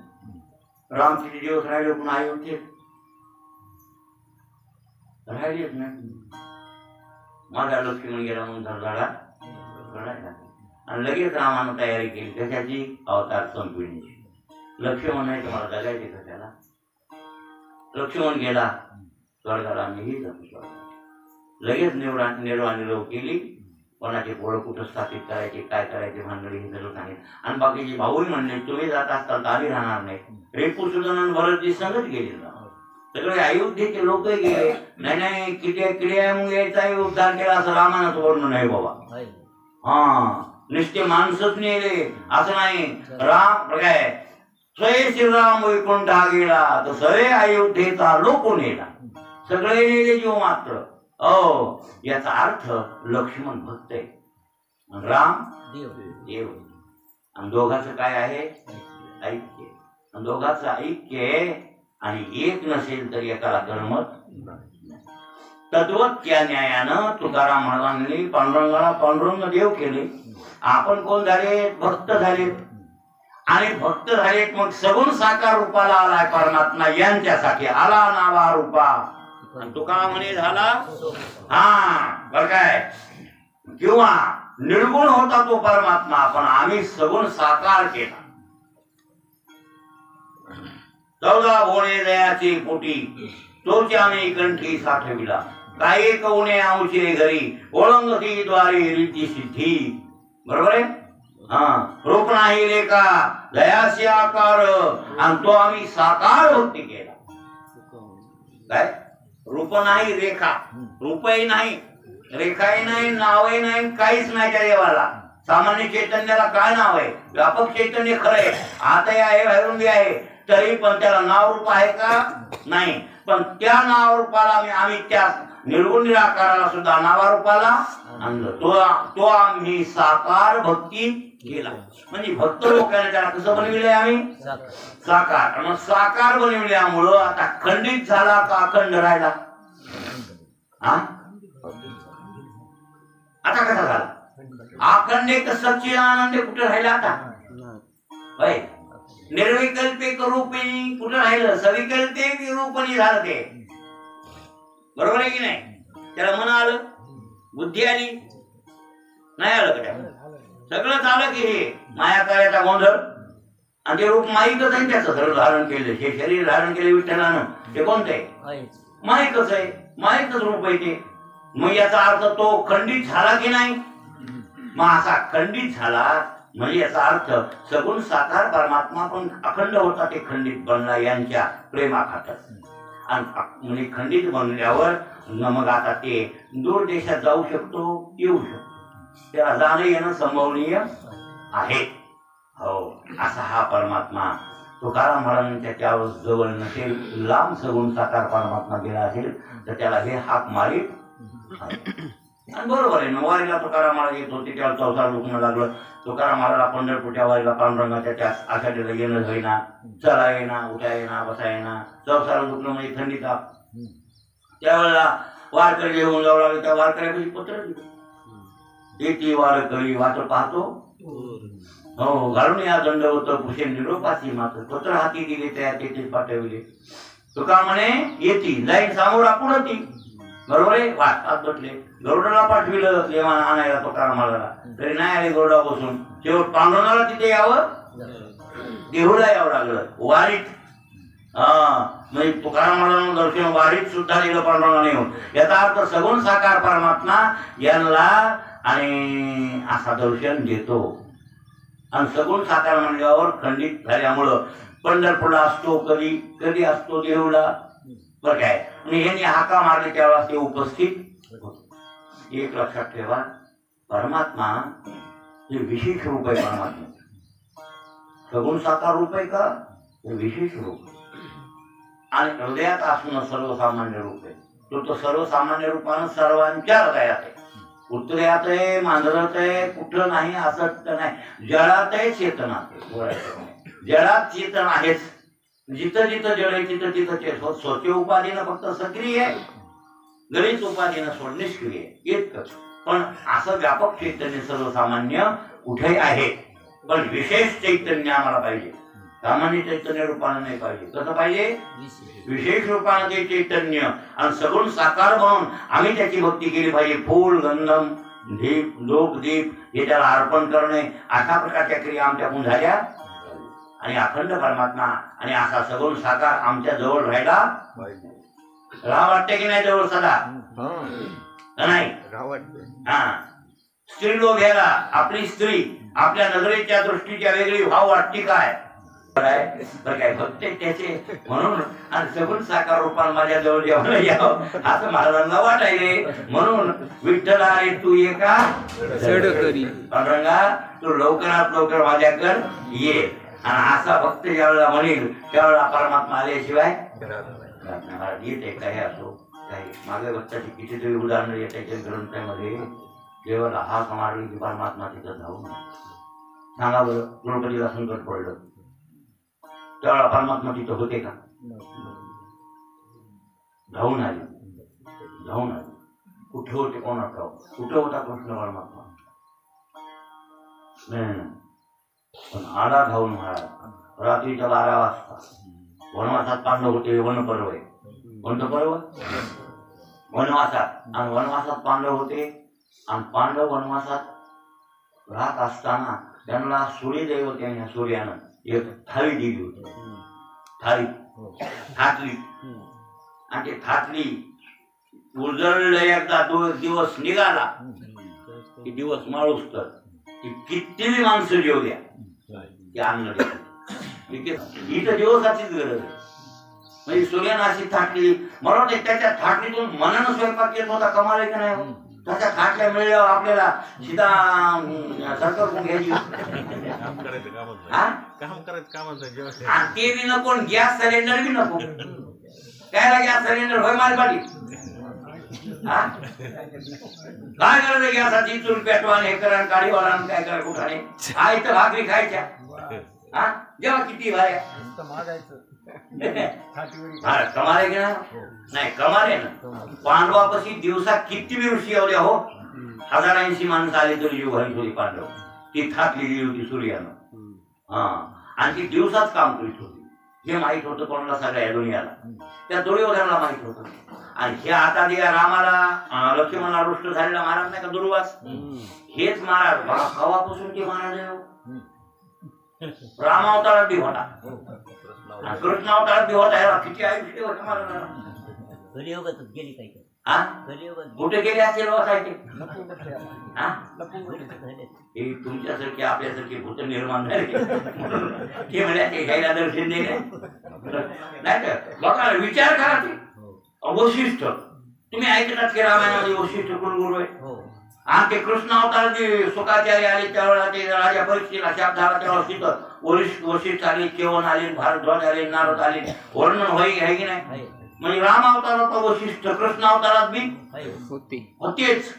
राम किती दिवस राहिले पण अयोध्येत राहिलेच नाही. माझा लक्ष्मण गेला म्हणून झाला आणि लगेच रामानं तयारी केली कशाची? अवतार संपविण्याची. लक्ष्मण नाही तुम्हाला जगायचे कशाला? लक्ष्मण गेला स्वर्गाला, मीही जातो स्वर्गाला. लगेच निर्वाणी केली. कोणाचे पोळं कुठं स्थापित करायचे, काय करायचे भानगडी हे सगळं सांगितलं. आणि बाकीचे भाऊही म्हणले तुम्ही जात असताल तर आम्ही राहणार नाही. रेपुसुदन भरतजी संगत गेले ना, सगळे अयोध्येचे लोक गेले. नाही नाही किड्यामुळे यायचा उद्धार केला असं रामानंच वर्णन आहे बाबा. हा नुसते माणसंच नेले असं नाही. राम काय स्वय श्रीराम वैकुंठा गेला तर सरे अयोध्येचा लोक नेला, सगळे नेले जीव मात्र. याचा अर्थ लक्ष्मण भक्त आहे, राम देव. आणि दोघांचं काय आहे? ऐक्य. आणि दोघांचं ऐक्य आहे आणि एक नसेल तर एकाला कर्मत. तद्वत त्या न्यायानं तुकाराम महाराजांनी पांडुरंगाला पांडुरंग देव केले. आपण कोण झाले? भक्त झाले. आणि भक्त झालेत मग सगुण साकार रूपाला आलाय परमात्मा, यांच्यासाठी आला नावा रूपा. तुकाराम म्हणे झाला हा बर काय, किंवा निर्गुण होता तो परमात्मा, पण आम्ही सगुण साकार केला. 14 भोणे दयाची पोटी तोच आम्ही कंठी साठविला. काही कवणे अंशे घरी ओळंगती द्वारे रीती सिद्धी. बरोबर आहे. रूप नाही रेखा दयाशी आकार, आणि तो आम्ही साकार भक्ती केला. काय रूप नाही, रेखा रूपही नाही, रेखाही नाही, नावही नाही, काहीच नाही त्या देवाला. सामान्य चैतन्याला काय नाव आहे? व्यापक चैतन्य खरंय, आताही आहे, बाहेरून आहे, तरी पण त्याला नाव रूप आहे का? नाही. पण त्या नाव रूपाला आम्ही त्या निर्गुण निराकाराला सुद्धा नावारूपाला आणलं. तो आम्ही साकार भक्ती केला. म्हणजे भक्त लोकांना त्याला कसं बनविलंय? आम्ही साकार. मग साकार बनविल्यामुळं आता खंडित झाला का अखंड राहिला? आता कसा झाला? अखंड एक सच्चिदानंद कुठे राहिला आता? निर्विकल्पिक रूपी कुठे राहिलं? सविकल्पिक रूपणी झालं ते. बरोबर आहे की नाही? त्याला मन आलं, बुद्धी आली, नाही आलं का? सगळं झालं की हे माया कार्याचा गोंधळ. आणि ते रूप माईकच आहे, त्याचं धारण केलं, हे शरीर धारण केले विठ्ठलानं, ते कोणतं आहे? माईकच आहे, माईकच रूप आहे ते. मग याचा अर्थ तो खंडित झाला की नाही? मग असा खंडित झाला म्हणजे याचा अर्थ सगुण साकार परमात्मा पण अखंड होता, ते खंडित बनला यांच्या प्रेमाखातर. आणि म्हणजे खंडित बनल्यावर मग आता ते दूर देशात जाऊ शकतो, येऊ शकतो, त्याला जाणं येणं संभवनीय आहे. हो, असा हा परमात्मा. तुकाराम महाराजांच्या त्यावर जवळ नसेल, लांब सगुण साकार परमात्मा गेला असेल तर त्याला हे हाक मारीत. आणि बरोबर आहे ना, वारीला तुकाराम महाराज येत होते त्याला चौसार दुखणं लागलं. तुकाराम महाराजला पंढरपूरच्या वारीला पांडुरंगाच्या त्या आषाढीला येणं होईना, चला येईना, उठा येईना, बसा येईना, चौसार दुखणं म्हणजे थंडीचा. त्यावेळेला वारकरी घेऊन जाऊ लागले. त्या वारकऱ्यापैकी पत्र येते वारकरी वाट पाहतो, हो घालून या दंडवत पुरुषे निरोपासी मात्र. पत्र हाती दिले, त्या तेथेच पाठविले. तुका म्हणे येती जाईन समोर आपण होती. बरोबर आहे. वाटतात बसले, गरुडाला पाठविलं देवानं आणायला तुकाराम महाराजाला, तरी नाही आले गरुडा बसून. शेवट पांडुरंगाला तिथे यावं, देहूला यावं लागलं वारीत. म्हणजे तुकाराम महाराजांना दर्शन वारीत सुद्धा दिलं पांडुरंगाने येऊन. याचा अर्थ सगुण साकार परमात्मा यांना आणि असा दर्शन देतो. आणि सगुण साकार म्हणल्यावर खंडित झाल्यामुळं पंढरपूरला असतो, कधी कधी असतो देहूला. बरं काय, आणि यांनी हाका मारले त्यावेळेस ते उपस्थित होते. एक लक्षात ठेवा, परमात्मा हे विशेष रूप आहे. परमात्मा सगुण साकार रूप आहे का? हे विशेष रूप. आणि हृदयात असणं सर्वसामान्य रूप आहे. तो सर्वसामान्य रूपानं सर्वांच्या हृदयात आहे. उत्तरेत आहे, मांजरात आहे, कुठं नाही असत नाही. जळात आहे, चेतनात आहे. जळात चेतन आहेच. जिथं जिथं जळ आहे तिथं तिथं चेतन. स्वच्छ उपाधीनं फक्त सक्रिय आहे, गणित उपाधीनं सोड निष्क्रिय आहे, इतकंच. पण असं व्यापक चैतन्य सर्वसामान्य कुठे आहे. पण विशेष चैतन्य आम्हाला पाहिजे. सामान्य चैतन्य रूपानं नाही पाहिजे. कसं पाहिजे? विशेष रूपानं ते चैतन्य. आणि सगुण साकार म्हणून आम्ही त्याची भक्ती केली पाहिजे. फूल, गंधम, दीप, लोक, दीप हे त्याला अर्पण करणे, अशा प्रकारच्या क्रिया आमच्याकडून झाल्या. आणि अखंड परमात्मा आणि असा सगुण साकार आमच्या जवळ राहिला राहा वाटते की नाही? जवळ सदा नाही. हा, स्त्री लोभ्याला आपली स्त्री आपल्या नजरेच्या दृष्टीच्या वेगळी भाव वाटते काय काय फक्त त्याचे म्हणून आणि सगुण साकार रूपात माझ्या जवळ जेवण यावं असं महाराजांना वाटायले. म्हणून विठ्ठला रे तू ये का पांडुरंगा तू लवकरात लवकर माझ्याकडे ये. आणि असा भक्त ज्यावेळेला म्हणेल त्यावेळेला परमात्मा आल्याशिवाय येते. काही असो काही मागे भक्ताची कितीतरी उदाहरणं येत्याच्या ग्रंथामध्ये जेव्हा हाक मारली की परमात्मा तिथं जाऊन सांगा बरं. द्रौपदीला संकट पडलं त्यावेळेला परमात्मा तिथं होते का? धावून आले. कुठे होते कोणा ठाव? कुठे होता कृष्ण परमात्मा? नाही पण आला धावून महाराज रात्रीच्या 12 वाजता. वनवासात पांडव होते. वनपर्व आहे. कोणतं पर्व? वनवासात. आणि वनवासात पांडव होते. आणि पांडव वनवासात राहत असताना त्यांना सूर्यदेवतेने सूर्यानं एक थाळी दिली होती. थाटली आणि ते थाटली उजळलं. एकदा दिवस निघाला की दिवस माळूस तर किती माणसं जेव द्या ते अन्न ही तर दिवसाचीच गरज आहे. म्हणजे सूर्यानं अशी थाटली. मला वाटतं त्याच्या थाटलीतून मनानं स्वयंपाक येत होता. कमाल आहे की नाही? त्याच्या थाटल्या मिळल्यावर आपल्याला सीधा सरकार कोण घ्यायची आणि ते बी नको. गॅस सिलेंडर बी नको. त्याला गॅस सिलेंडर होय माझी पाठी काय करायचं? गॅसाची चूल पेटवा हे करा काळीवाला काय करा कुठाने हा इथं भाकरी खायच्या हा जेव्हा किती भाया कमाल आहे की नाही? कमाल आहे ना. पांडवापाशी दिवसा किती बी ऋषी येऊ द्या हो. 1080 माणसं आली तरी जीव घालत होती पांडव. ती थापली गेली होती सूर्यानं. हा आणि ती दिवसाच काम करीत होती. हे माहित होतं कोणाला? सगळ्या दुनियाला. त्या दुर्योधनाला माहित होतं. आणि हे आता जे रामाला लक्ष्मणाला रुष्ट झालेला महाराज नाही का दुर्वास, हेच महाराज बघा कवापासून ते महाराज रामावतारात बी होता. कृष्ण अवतारात बी होता. किती आयुष्य होतं महाराजांना. कुठे गेले असेल तुमच्यासारखे आपल्यासारखे भूत निर्माण झाले ते म्हणायचे घ्यायला दर्शन दिले नाही तर बघा विचार करा. ते वशिष्ठ तुम्ही ऐकतात की रामायणामध्ये वशिष्ठ कुलगुरू आहे. आणि ते कृष्ण अवतार जे सुखाचार्य आले त्यावेळेला ते राजा परीक्षेला शाप झाला त्यावेळेस तिथं वशिष्ठ आले, केवन आले, भारद्वाज आले, नारद आले. वर्णन होई आहे की नाही? म्हणजे राम अवतारात वशिष्ठ कृष्ण अवतारात बी होतेच.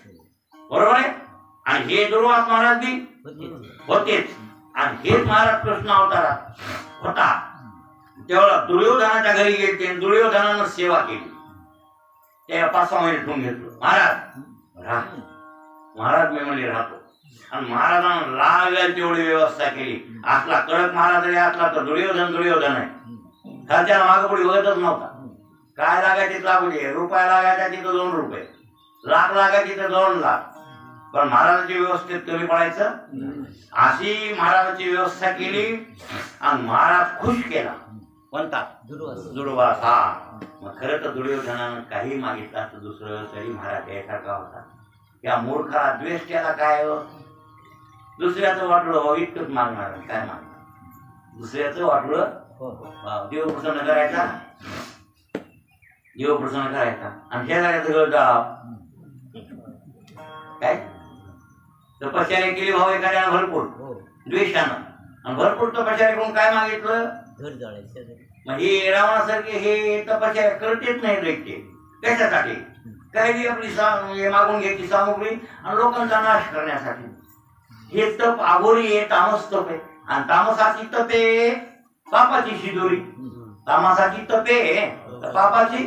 बरोबर आहे. आणि हे दुर्वास महाराज बी होतेच. आणि हेच महाराज कृष्ण अवतारात होता. तेव्हा दुर्योधनाच्या घरी गेले. दुर्योधनानं सेवा केली. त्या 5-6 महिने ठेवून घेतलं. महाराज मी म्हणजे राहतो. आणि महाराजांना लागेल तेवढी व्यवस्था केली. असला कडक महाराज रे असला तर दुर्योधन आहे. त्याला मागे पुढे बघतच नव्हता. काय लागायचे लागू दे. रुपया लागायचा तिथं 2 रुपये, लाख लागायचे तिथं 2 लाख. पण महाराजांची व्यवस्थेत कमी पडायचं. अशी महाराजांची व्यवस्था केली आणि महाराज खुश केला. कोणता? दुर्वास. हा मग खरं तर दुर्योधनानं काही मागितलं असतं दुसरं तरी महाराज यासारखा होता. त्या मूर्खाला द्वेष केला काय? दुसऱ्याचं वाटलं हो इतकंच मागणार. काय मागणार? दुसऱ्याचं वाटलं देव प्रसन्न करायचा. देव प्रसन्न करायचा आणि शेजाऱ्याचं घर जाळाव. काय तपश्चर्या केली भाऊ एखाद्यानं भरपूर द्वेषानं. आणि भरपूर तपश्चर्या करून काय मागितलं? घर जाळायचं. म्हणजे रावणासारखे हे तपश्चर्या करतेच नाही व्यक्ती. कशासाठी? काही बी आपली मागून घ्यायची सामुग्री आणि लोकांचा नाश करण्यासाठी. हे तप आगोरी आहे. तामस तप आहे. आणि तामसाची तप आहे पापाची शिदोरी. तामसाची तप आहे पापाची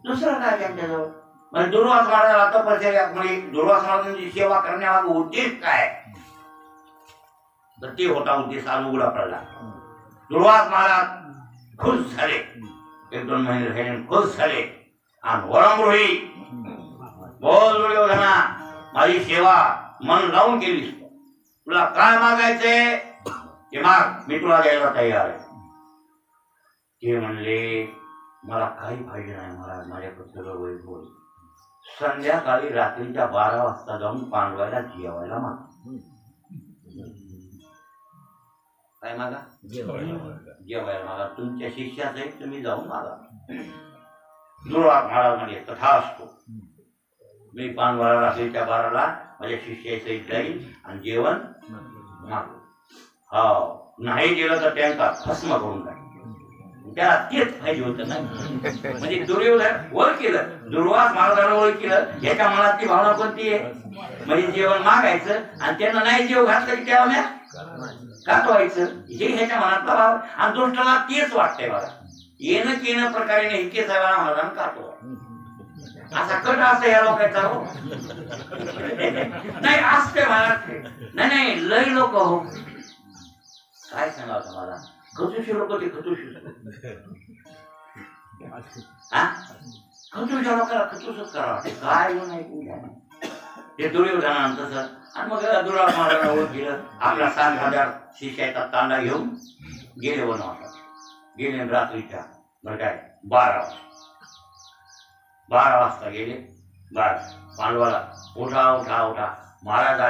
दुसरं काय त्यांच्याजवळ? म्हणजे दुर्वास महाराजाला तपश्चर्या म्हणजे दुर्वास महाराजांची सेवा करण्यामागे उद्देश काय? तर ते होता उद्देश आज उघडा पडला. दुर्वास महाराज खुश झाले. 1-2 महिने राहिले खुश झाले. आणि वळंबरोही बोल दुर्योधना माझी सेवा मन लावून केलीस. तुला काय मागायचंय ते माग. मी तुला द्यायला तयार आहे. ते म्हणले मला काही पाहिजे नाही महाराज. माझ्याकडे सगळं वैभव संध्याकाळी रात्रीच्या 12 वाजता जाऊन पांडवायला जेवायला मागा. काय मागा? जेवायला मागा. तुमच्या शिष्यासहित तुम्ही जाऊन मागा. दुर्वास महाराज म्हणजे तथास्तु. मी पांडवाला रात्रीच्या 12ला माझ्या शिष्यासहित जाईल आणि जेवण मागू. हो, नाही गेलं तर त्यांचा भस्म करून टाक. त्याला तेच पाहिजे होतं ना. म्हणजे दुर्योधन वर केलं, दुर्वास महाराजांना वर केलं. याच्या मनात ती भावना कोणती आहे? म्हणजे जेवण मागायचं आणि त्यांना नाही जेव घातलं की तेव्हा कातवायचं, हे ह्याच्या मनातला भाव. आणि दुष्टाला तेच वाटतंय बघा. येणं केनं प्रकारे नाही के साहेबांना महाराजांना कातवा असा कट असतं या लोकांचा. हो नाही असते महाराज. नाही लय लोक हो काय सांगावं तुम्हाला. खचूशी लोक ते खचूशी खचूच्या लोकांना खचूसच करावं काय नाही ते दुर्योधनानंतर सर. आणि मग दुर्वास महाराजांना ओळख केलं. आपला 7,000 शिष्याचा तांडा घेऊन गेले वनवासात. गेले रात्रीच्या बरं काय 12 वाजता गेले. बस पांडवाला उठा उठा उठा. महाराज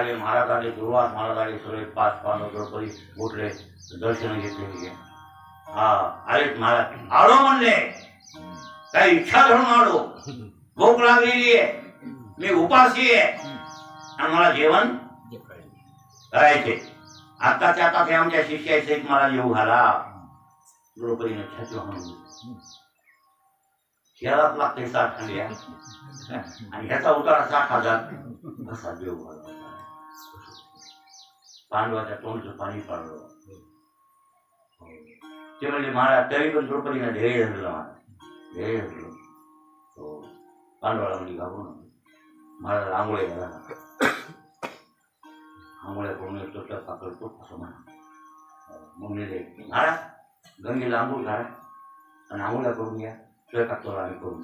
आले दुर्वास महाराज आले. सगळे 5 पांडव द्रौपदी उठले, दर्शन घेतले. हा आलेच महाराज. आलो म्हणले, काही इच्छा धरून आलो. भूक लागलेली आहे, मी उपाशी आहे आणि मला जेवण करायचे. आताच्या आता ते आमच्या शिष्यासहित मला येऊ घाला. द्रौपदीने छाती म्हणून शहरात लागते 60 खंड्या आणि ह्याचा उतारा 60,000 कसा देऊ घाला. पांडवाच्या तोंडचं पाणी पाडलं. ते म्हणजे महाराज तरी पण द्रौपदीने ध्येय धरलं. ध्येय धरलं. पांडवाला म्हणजे घाबरून महाराज आंघोळ्या घ्यायला आंघोळ्या करून येतो करतो असं म्हणा. मग मी महाराज गंगेला आंघोळ घाला आणि आंघोळ्या करून घ्या. स्वयंपाक करून आम्ही करून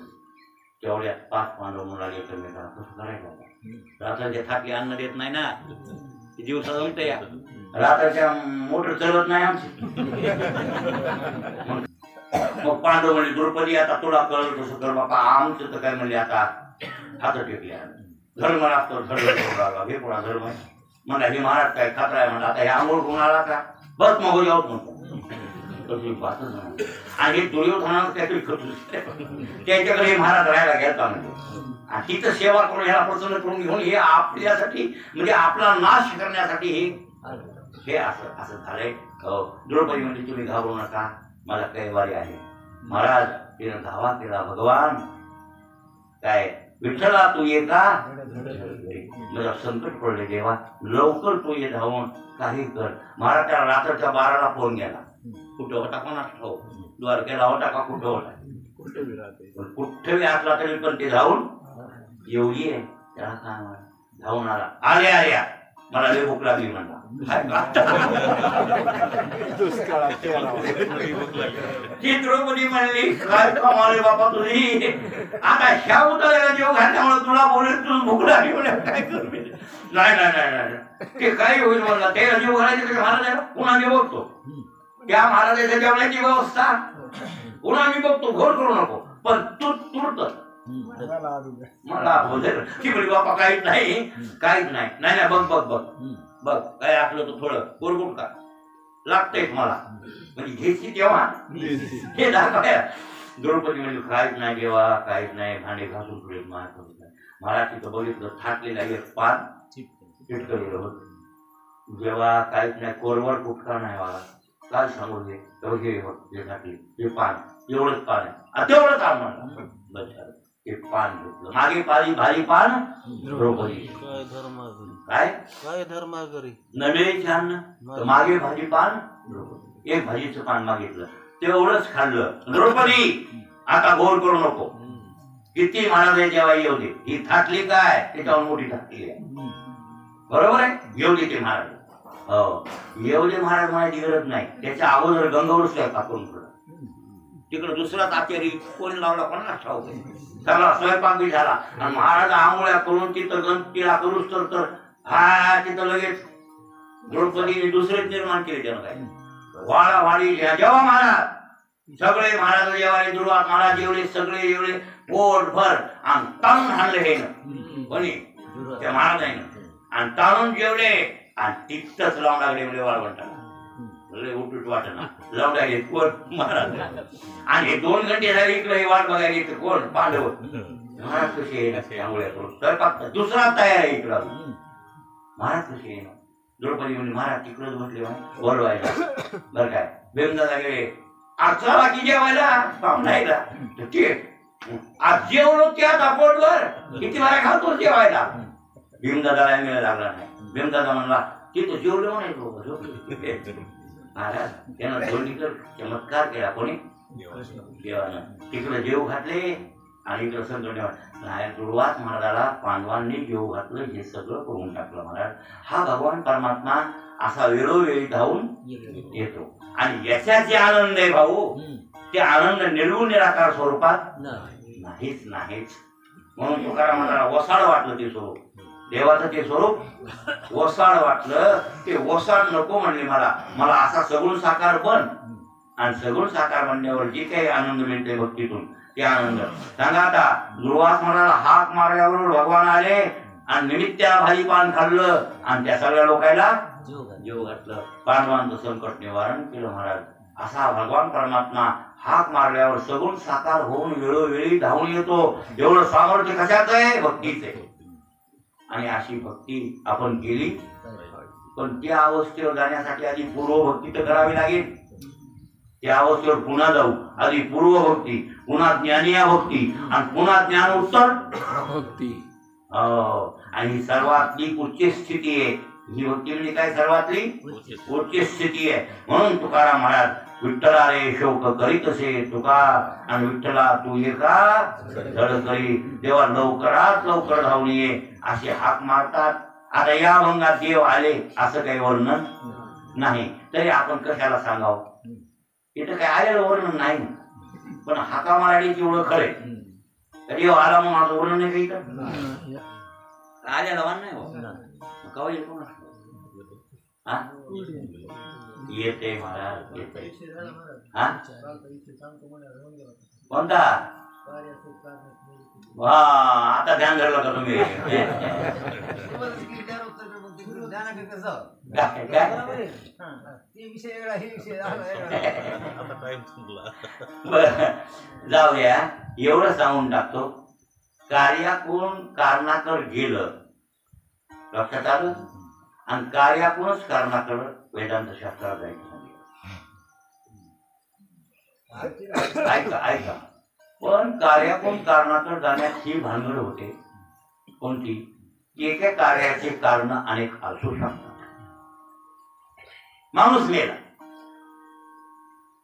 तेवढ्यात 5 पांडव मुलाला एकमेकाला कसं करायचं. रात्राच्या थापी अन्न देत नाही ना. दिवसा जमते या रात्राच्या मोटर चलत नाही आमची. मग पांडव म्हणजे द्रौपदी आता तुला कळलं तसं कर बापा. आमचं तर काय म्हणले आता हात टेकले. धर्म लागतो धर्म हे कोणा धर्म आहे म्हणला. हे महाराज काय खात्राय म्हणला. आता हे आंघोळ कोण आला का बस मग जाऊत म्हणतो. आणि दुर्योधनानं काहीतरी खचून त्याच्याकडे महाराज राहायला गेलता म्हणतो. आणि तिथं सेवा करून ह्याला प्रसन्न करून घेऊन हे आपल्यासाठी म्हणजे आपला नाश करण्यासाठी हे असं झालंय. द्रौपदी म्हणजे तुम्ही घाबरू नका, मला कैवारी आहे. महाराज तिनं धावा केला. भगवान काय विठ्ठला तू ये का. मला संकट पडले देवा, लवकर तू ये धावून काही कर. महाराज त्याला रात्रीच्या 12ला फोन गेला. कुठं होता कोणाच ठाऊ, द्वारकेला होता का कुठं होता, कुठेही असला तरी पण ते धावून एवढी आहे. त्याला काय धावून आला. आल्या मला लय भूक लागली म्हणला. द्रौपदी म्हणली काय कमाल बाबा तुझी. आता ह्या उतरायला जेव घातल्यामुळे तुला बोलेल तुझ भूक लागली म्हणे काय कर. नाही ते काही होईल म्हणला. त्याला जेव घालायचे महाराजाला पुन्हा मी बघतो. त्या महाराजाच्या जेवणाची व्यवस्था पुन्हा मी बघतो. घोर करू नको पण तू तुरत मला बोलेल की बोली बापा काहीच नाही. नाही बघ काय असलं तर थोडं कोरगुट का लागतंय मला म्हणजे घ्यायची तेव्हा हे दाखवाया. द्रौपदी म्हणजे काहीच नाही देवा काहीच नाही. भांडे घासून पुढे मला तिथं बघितलं थाटलेलं एक पान चिटकलेलं होत. जेव्हा काहीच नाही कोरवड कुठका नाही मला काय सांगू दे. हे पान एवढंच पान आहे तेवढं काम म्हणलं. ते पान घेतलं. मागे भाजी पान द्रौपदी काय धर्मागरी नवे छान मागे भाजी पान द्रौपदी. एक भाजीचं पान मागितलं तेवढंच खाल्लं. द्रौपदी आता घोर करू नको. किती महाराज जेव्हा येऊ दे. ही थाटली काय त्याच्यावर मोठी थाटली आहे. बरोबर आहे. येऊ दे ते महाराज. हो येऊ दे महाराज म्हणायची गरज नाही. त्याच्या अगोदर गंगावर स्वयंपाक करून ठेवला. तिकडे दुसराच आचारी कोणी लावला कोणाला ठाऊक. सगळा स्वयंपाक बी झाला आणि महाराज आंघोळ्या करून तिथं गणपतीला करूच तर हा तिथं लगेच द्रौपदीने दुसरेच निर्माण केले. त्यानं काय वाडा वाडी जेव्हा महाराज सगळे महाराज जेवाले दुर्वास महाराज जेवले सगळे जेवले पोटभर आणि ताणून हाणले हे कोणी त्या महाराजांनी आणि ताणून जेवले आणि तिथंच लावून लागले म्हणजे वाळवंटाला उठूट वाटना लावून लागले कोण महाराज आणि हे 2 घंटे झाले इकडे हे वाट बघायला इथं कोण पांडव महाराज कशी येईल आंघोळ्या करून स्वयंपाक दुसरा तयार आहे इकडं महाराज कशी येईल द्रौपदी म्हणजे महाराज तिकडच बसले बोलवायला बरं काय बेमदादा गेले आजचा बाकी जेवायला पाहुणायला आज जेवलो त्या पोटभर किती वारा खातो जेवायला भीमदादाला मिळायला लागला नाही भीमदादा म्हणला तिथं जेवलो नाही महाराज त्यानं धोंडीकर चमत्कार केला कोणी देवानं तिकडे जेव घातले आणि इकडे संकट नाही दुर्वास महाराजाला पांडवांनी जेव घातलं हे सगळं करून टाकलं महाराज हा भगवान परमात्मा असा वेळोवेळी धावून येतो आणि याचा जे आनंद आहे भाऊ ते आनंद निर्गुण निराकार स्वरूपात नाहीच नाहीच म्हणून तुकाराम महाराजाला वसाड वाटलं ते स्वरूप देवाचं ते स्वरूप वसाड वाटलं ते वसाड नको म्हणले मला मला असा सगुण साकार बन आणि सगुण साकार बनण्यावर जे काही आनंद मिळते भक्तीतून ते आनंद सांगा आता दुर्वास महाराजाला हाक मारल्यावर भगवान आले आणि निमित्त्या भाजी पान खाल्लं आणि त्या सगळ्या लोकांना जीव घातलं पांडवांचं संकट निवारण केलं महाराज असा भगवान परमात्मा हाक मारल्यावर सगुण साकार होऊन वेळोवेळी धावून येतो एवढं सामर्थ्य कशाच आहे भक्तीचे आणि अशी भक्ती आपण केली पण त्या अवस्थेवर जाण्यासाठी आधी पूर्वभक्ती तर करावी लागेल त्या अवस्थेवर पुन्हा जाऊ आधी पूर्वभक्ती पुन्हा ज्ञानीय भक्ती आणि पुन्हा ज्ञान उत्तर भक्ती आणि सर्वातली उच्च स्थिती आहे ही भक्ती म्हणजे काय सर्वातली उच्च स्थिती आहे म्हणून तुकाराम महाराज विठ्ठला रे शोक करीत असे तुका आणि विठ्ठला तू एका धड करी देवा लवकरात लवकर धावून ये असे हाक मारतात आता या भंगात देव आले असं काही वर्णन नाही तरी आपण कशाला सांगावं इथं काय आलेलं वर्णन नाही पण हाका मारायची एवढं खरे देव आला म्हणून माझं वर्णन नाही काही आलेला वाण नाही कवा येतो ना येते महाराज येते कोणता वा आता ध्यान धरलं का तुम्ही जाऊया एवढं सांगून टाकतो कार्याकून कारणाकडे गेलं लक्षात आलं आणि कार्याकूनच कारणाकडे वेदांत शास्त्रात जायचं सांगितलं ऐका ऐका पण कार्याकून कारणाकडे जाण्यात ही भानगड होते कोणती एका कार्याचे कारण अनेक असू शकतात माणूस मेला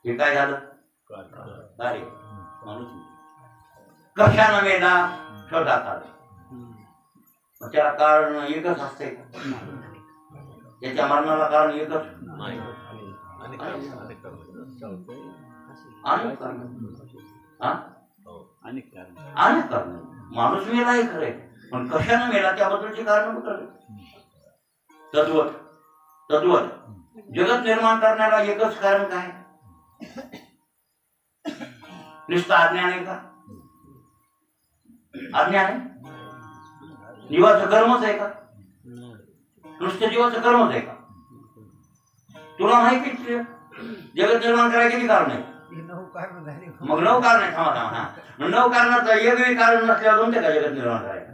हे काय झालं कार्य माणूस कशानं मेला शोधात आलं मग त्याला कारण एकच असते त्याच्या मरणाला कारण एकच अनेक कारण माणूस मेलाही खरे पण कशानं मेला त्याबद्दलची कारण तद्वत तद्वत जगत निर्माण करण्याला एकच कारण काय नुसतं अज्ञान आहे का अज्ञान आहे जीवाचं कर्मच आहे का नुसतं जीवाचं कर्मच आहे का तुला माहिती जगत निर्माण करायला किती कारण आहे मग 9 कारण आहे थांबा थांबा हा 9 कारणाचं एकही कारण नसल्यावर जमते का जगत निर्माण करायला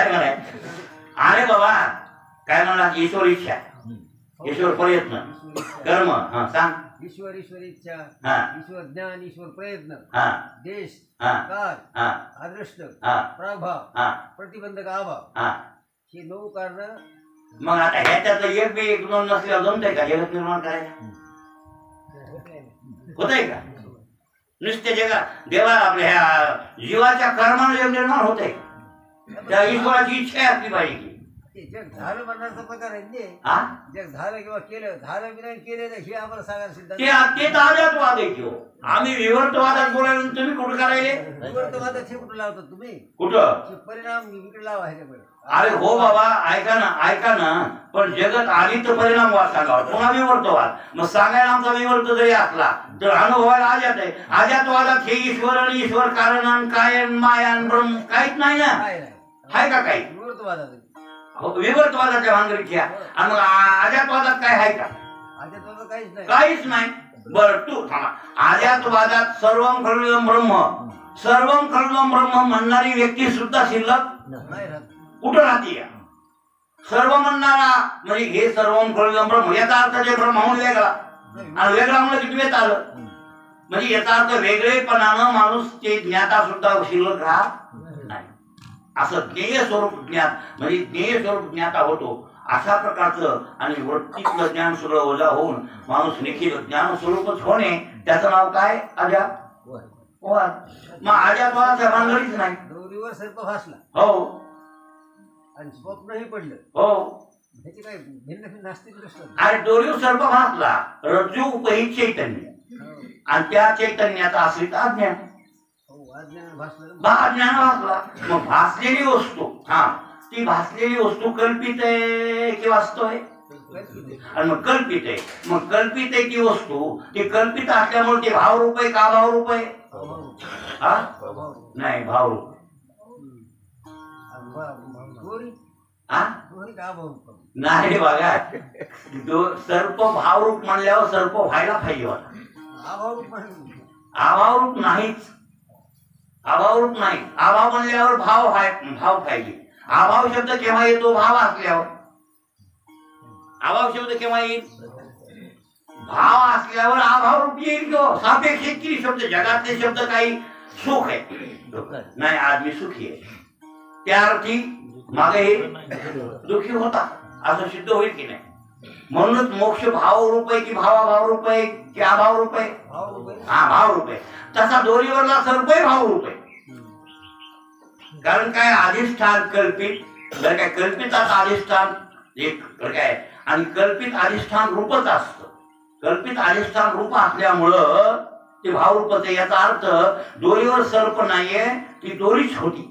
म्हणाय अरे बाबा काय म्हणला ईश्वर इच्छा ईश्वर प्रयत्न कर्म हा सांग ईश्वर इच्छा हा ईश्वर ज्ञान ईश्वर प्रयत्न हा देश हा काळ हा अदृष्ट हा प्रभाव हा प्रतिबंधक अभाव हा ही 9 कारण मग आता ह्याच्यात एक बी एक दोन नसल्यावर जमतंय का जगत निर्माण करायला होतंय का नुसते जगा देवा आपल्या ह्या जीवाच्या कर्मानं जग निर्माण होतंय त्या ईश्वराची इच्छा असली पाहिजे ते जग झालं म्हणण्याचा प्रकार आहे ते. हा जग झालं किंवा केलं, झालं की नाही केलेलं हे आम्हाला सांगायला सिद्धांत. ते तर आजातवाद आहे किंवा आम्ही विवर्तवादात बोलायला तुम्ही कुठं करायले विवर्तवादात हे कुठं लावतात तुम्ही? कुठं हे परिणाम इकडे लावा ह्याच्याकडे. अरे हो बाबा ऐका ना पण जगत आली तर परिणाम वाद सांगावा पुन्हा विवर्तवाद मग सांगायला आमचा विवर्त जरी असला तर अनुभवायला आजात आहे आजातवादात हे ईश्वर आणि ईश्वर कारण काय माया ब्रह्म काहीच नाही ना काय नाही आहे का काही विवर्तवादात विवर्तवादाच्या भानगडीत घ्या आणि मग आजातवादात काय आहे का आजातवादात काहीच नाही. काहीच नाही बरं तू थांबा आजातवादात सर्वम खलुदम ब्रह्म म्हणणारी व्यक्ती सुद्धा शिल्लक नाही राहत. कुठं राहते सर्व म्हणणारा म्हणजे हे सर्वम खलुदम ब्रह्म याचा अर्थ जे ब्रह्माहून वेगळा आणि वेगळा म्हणजे किती आलं म्हणजे याचा अर्थ वेगळेपणानं माणूस ते ज्ञाता सुद्धा शिल्लक राहत नाही असं ज्ञेय स्वरूप ज्ञात म्हणजे ज्ञेय स्वरूप ज्ञाता होतो अशा प्रकारचं आणि वृत्तीतलं ज्ञान सगळं ओझा होऊन माणूस निखिल ज्ञान स्वरूपच होणे त्याचं नाव काय अजात मग अजातवादाच्या भानगडीच नाही दोरीवर सर्प भासला हो आणि स्वप्नही पडलं हो ह्याची काय भिन्न भिन्न असते प्रश्न. आणि दोरीव सर्प भासला रज्जू उपहित चैतन्य आणि त्या चैतन्याचा आश्रित अज्ञान अज्ञान भासलं अज्ञान भासला मग भासलेली वस्तू हा ती भासलेली वस्तू कल्पित आहे की वास्तव आहे आणि मग कल्पित आहे ती वस्तू ती कल्पित असल्यामुळे ती भावरूप आहे का भावरूप आहे हा नाही भावरूप दोरी हा दोरी का भाऊ नाही बघा सर्प भावरूप म्हणल्यावर सर्प व्हायला पाहिजे होता अभावरूप नाहीच अभावरूप नाही अभाव म्हणल्यावर भाव पाहिजे अभाव शब्द केव्हा येतो भाव असल्यावर अभाव शब्द केव्हा येईल भाव असल्यावर अभाव रूप येईल किंवा सापेक्ष शब्द जगातले शब्द काही सुख आहे नाही आदमी सुखी आहे त्या अर्थी मागे हे दुःखी होता असं सिद्ध होईल की नाही म्हणूनच मोक्ष भावरूप आहे की भावाभाव रूप आहे की अभाव रूप आहे हा भाव रूप आहे तसा दोरीवरला सर्पही भावरूप आहे कारण काय अधिष्ठान कल्पित जर काय कल्पितात अधिष्ठान एक काय आणि कल्पित अधिष्ठान रूपच असतं कल्पित अधिष्ठान रूप असल्यामुळं ते भावरूपच आहे याचा अर्थ दोरीवर सर्प नाहीये ती दोरीच होती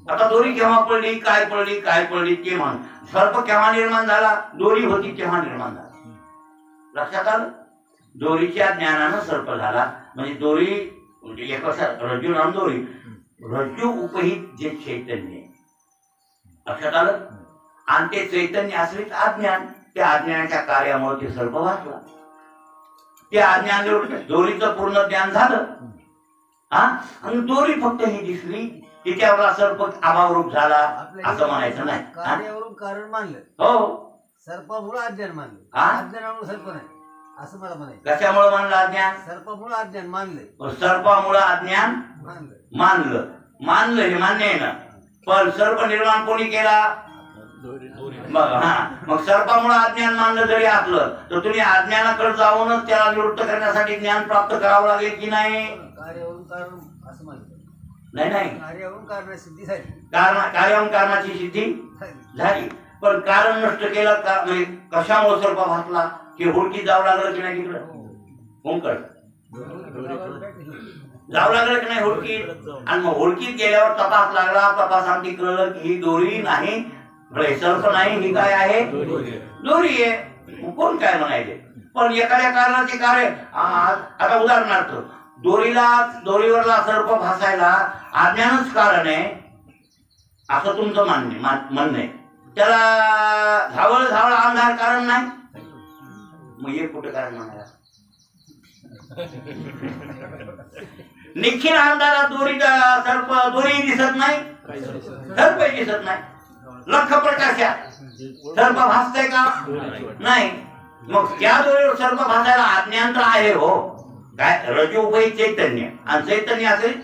आता दोरी केव्हा पडली काय पडली ते म्हण सर्प केव्हा निर्माण झाला दोरी होती तेव्हा निर्माण झाला लक्षात आलं दोरीच्या ज्ञानानं सर्प झाला म्हणजे दोरी म्हणजे एक रज्जू नाम दोरी रज्जू उपहित जे चैतन्य लक्षात आलं आणि ते चैतन्य आश्रित अज्ञान त्या अज्ञानाच्या कार्यामुळे ते सर्प वाचला ते अज्ञान दोरीचं पूर्ण ज्ञान झालं हा आणि दोरी फक्त ही दिसली तिच्यावर सर्प अभावरूप झाला असं म्हणायचं नाही कार्यावरून कारण मानलं हो सर्पामुळे अज्ञान मानलं अज्ञानामुळे सर्प नाही असं मला म्हणायचं कशामुळे मानलं अज्ञान सर्पामुळे अज्ञान मानलं सर्पामुळे अज्ञान मानलं हे मान्य आहे ना पण सर्प निर्माण कोणी केला मग सर्पामुळे अज्ञान मानलं जरी असलं तर तुम्ही अज्ञानाकडे जाऊनच त्याला निवृत्त करण्यासाठी ज्ञान प्राप्त करावं लागेल की नाही कार्यावरून कारण असं मानलं नाही कार्यावरून कारण सिद्धी झाली कार्यावरून कारणाची सिद्धी झाली पण कारण नष्ट केलं म्हणजे कशामुळे सर्प भासला की हुडकीत जावं लागलं की नाही तिकडं कोणकड जावं लागलं की नाही हुडकीत आणि मग हुडकीत गेल्यावर तपास लागला तपासांती कळलं की ही दोरी नाही सर्प नाही ही काय आहे दोरी आहे कोण काय म्हणायचे पण एखाद्या कारणाचे कार्य आता उदाहरणार्थ दोरीवरला सर्प भासायला अज्ञानच कारण आहे असं तुमचं म्हणणं आहे त्याला झावळ अंधार कारण नाही मग हे कुठं कारण म्हणायला निखिल अंधारात दोरी दिसत नाही सर्प दिसत नाही लख प्रकाशात सर्प भासतंय का नाही मग त्या दोरीवर सर्प भासायला अज्ञान तर आहे हो काय रजू उपहित चैतन्य आणि चैतन्य असेल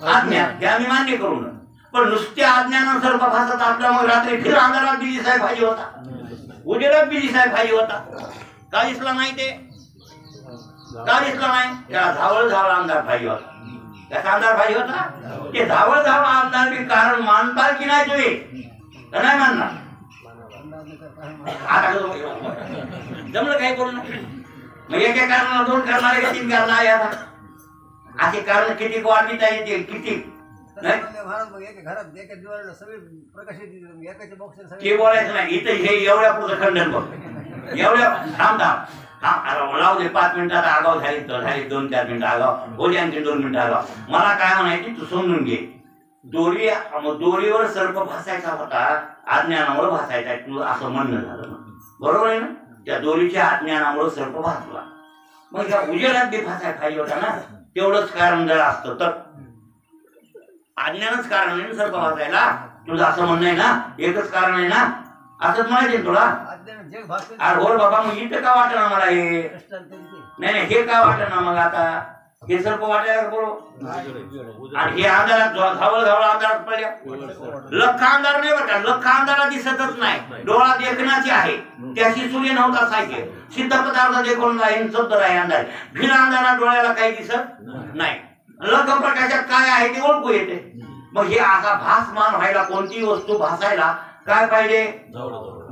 अज्ञान हे आम्ही मान्य करू ना पण नुसत्या अज्ञानानं सर्प भासत असल्यामुळे रात्री फिर अंधारात बिजी साहेब पाहिजे होता उजेडात बिजी साहेब पाहिजे होता का दिसला नाही ते का दिसला नाही त्याला झावळ अंधार पाहिजे होता त्याचा आमदार पाहिजे होता. ते धावळ धावळ आमदार बी कारण मानताल की नाही तुम्ही तर नाही मानणार. आता जमलं काही बोलणं मग एका कारणाला 2 करणारे का 3 करणार याला असे कारण किती वाढविता येतील किती नाही ते बोलायचं नाही. इथं हे एवढ्या पुढचं खंडन बघ एवढ्या थांब लावू दे 5 मिनिटात आगाव झाली तर झाली 2-4 मिनिटं आगाव होती आणखी 2 मिनिटं आगाव. मला काय म्हणायची तू समजून घे. दोरीवर सर्प भासायचा होता अज्ञानामुळे भासायचा तू असं म्हणणं झालं बरोबर आहे ना. त्या दोरीच्या अज्ञानामुळे सर्प भासला मग त्या उजेडात बी भासाय पाहिजे होता ना. तेवढंच कारण जर असतं तर अज्ञानच कारण आहे सर्प भासायला. तुझं असं म्हणणं आहे ना एकच कारण आहे ना असंच म्हणायचे तुला. अरे हो बाबा मग इथं का वाटलं मला हे नाही हे का वाटलं मग आता हे सर्प वाटायला बरोबर. आणि हे अंधारात धावळ धावळ अंधारात पडल्या लख अंधार नाही बरं का. लख अंधारा दिसतच नाही डोळा देखण्याची आहे त्याशी सूर्य नव्हता सायके सिद्ध पदार्थ देखून नाही शब्द आहे अंधार भिन अंधारा डोळ्याला काही दिसत नाही. लख प्रकाशात काय आहे ते ओळखू येते. मग हे असा भासमान व्हायला कोणती वस्तू भासायला काय पाहिजे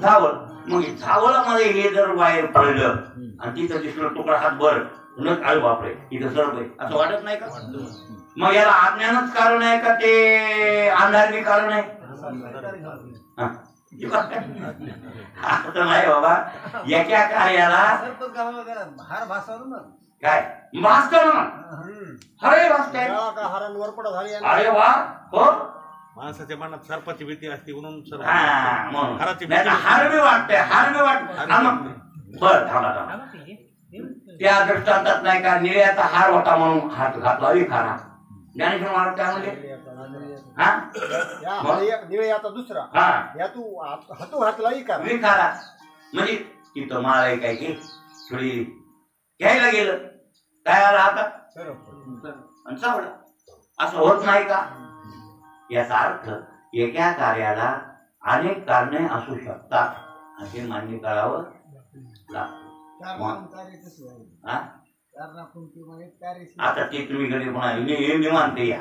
झावळ. मग झावळामध्ये हे जर बाहेर पडलं आणि तिथं दिसलं तुकडा हात बर अरे बापरे इथं सर्प आहे असं वाटत नाही का. मग याला अज्ञानच कारण आहे का ते अंधार बी कारण आहे आता नाही बाबा. एका कार्याला काय भासतो ना अरे भासताय अरे वा हो माणसाच्या मनात सर्पाची भीती असते म्हणून हार बी वाटतंय हार बी वाटत बर थांबा त्या दृष्टांतात नाही का निळ्याचा हार होता म्हणून हात घातला विखारा ज्ञानेश्वर महाराज काय म्हणले दुसरा हातू घातला विखारा म्हणजे तिथं माळा काय की थोडी घ्यायला गेलं काय आला हातात आणि चावलं. असं होत नाही का. याचा अर्थ एका कार्याला अनेक कारणे असू शकतात असे मान्य करावं लागतं. आता ते तुम्ही कडे म्हणाले मी मानते या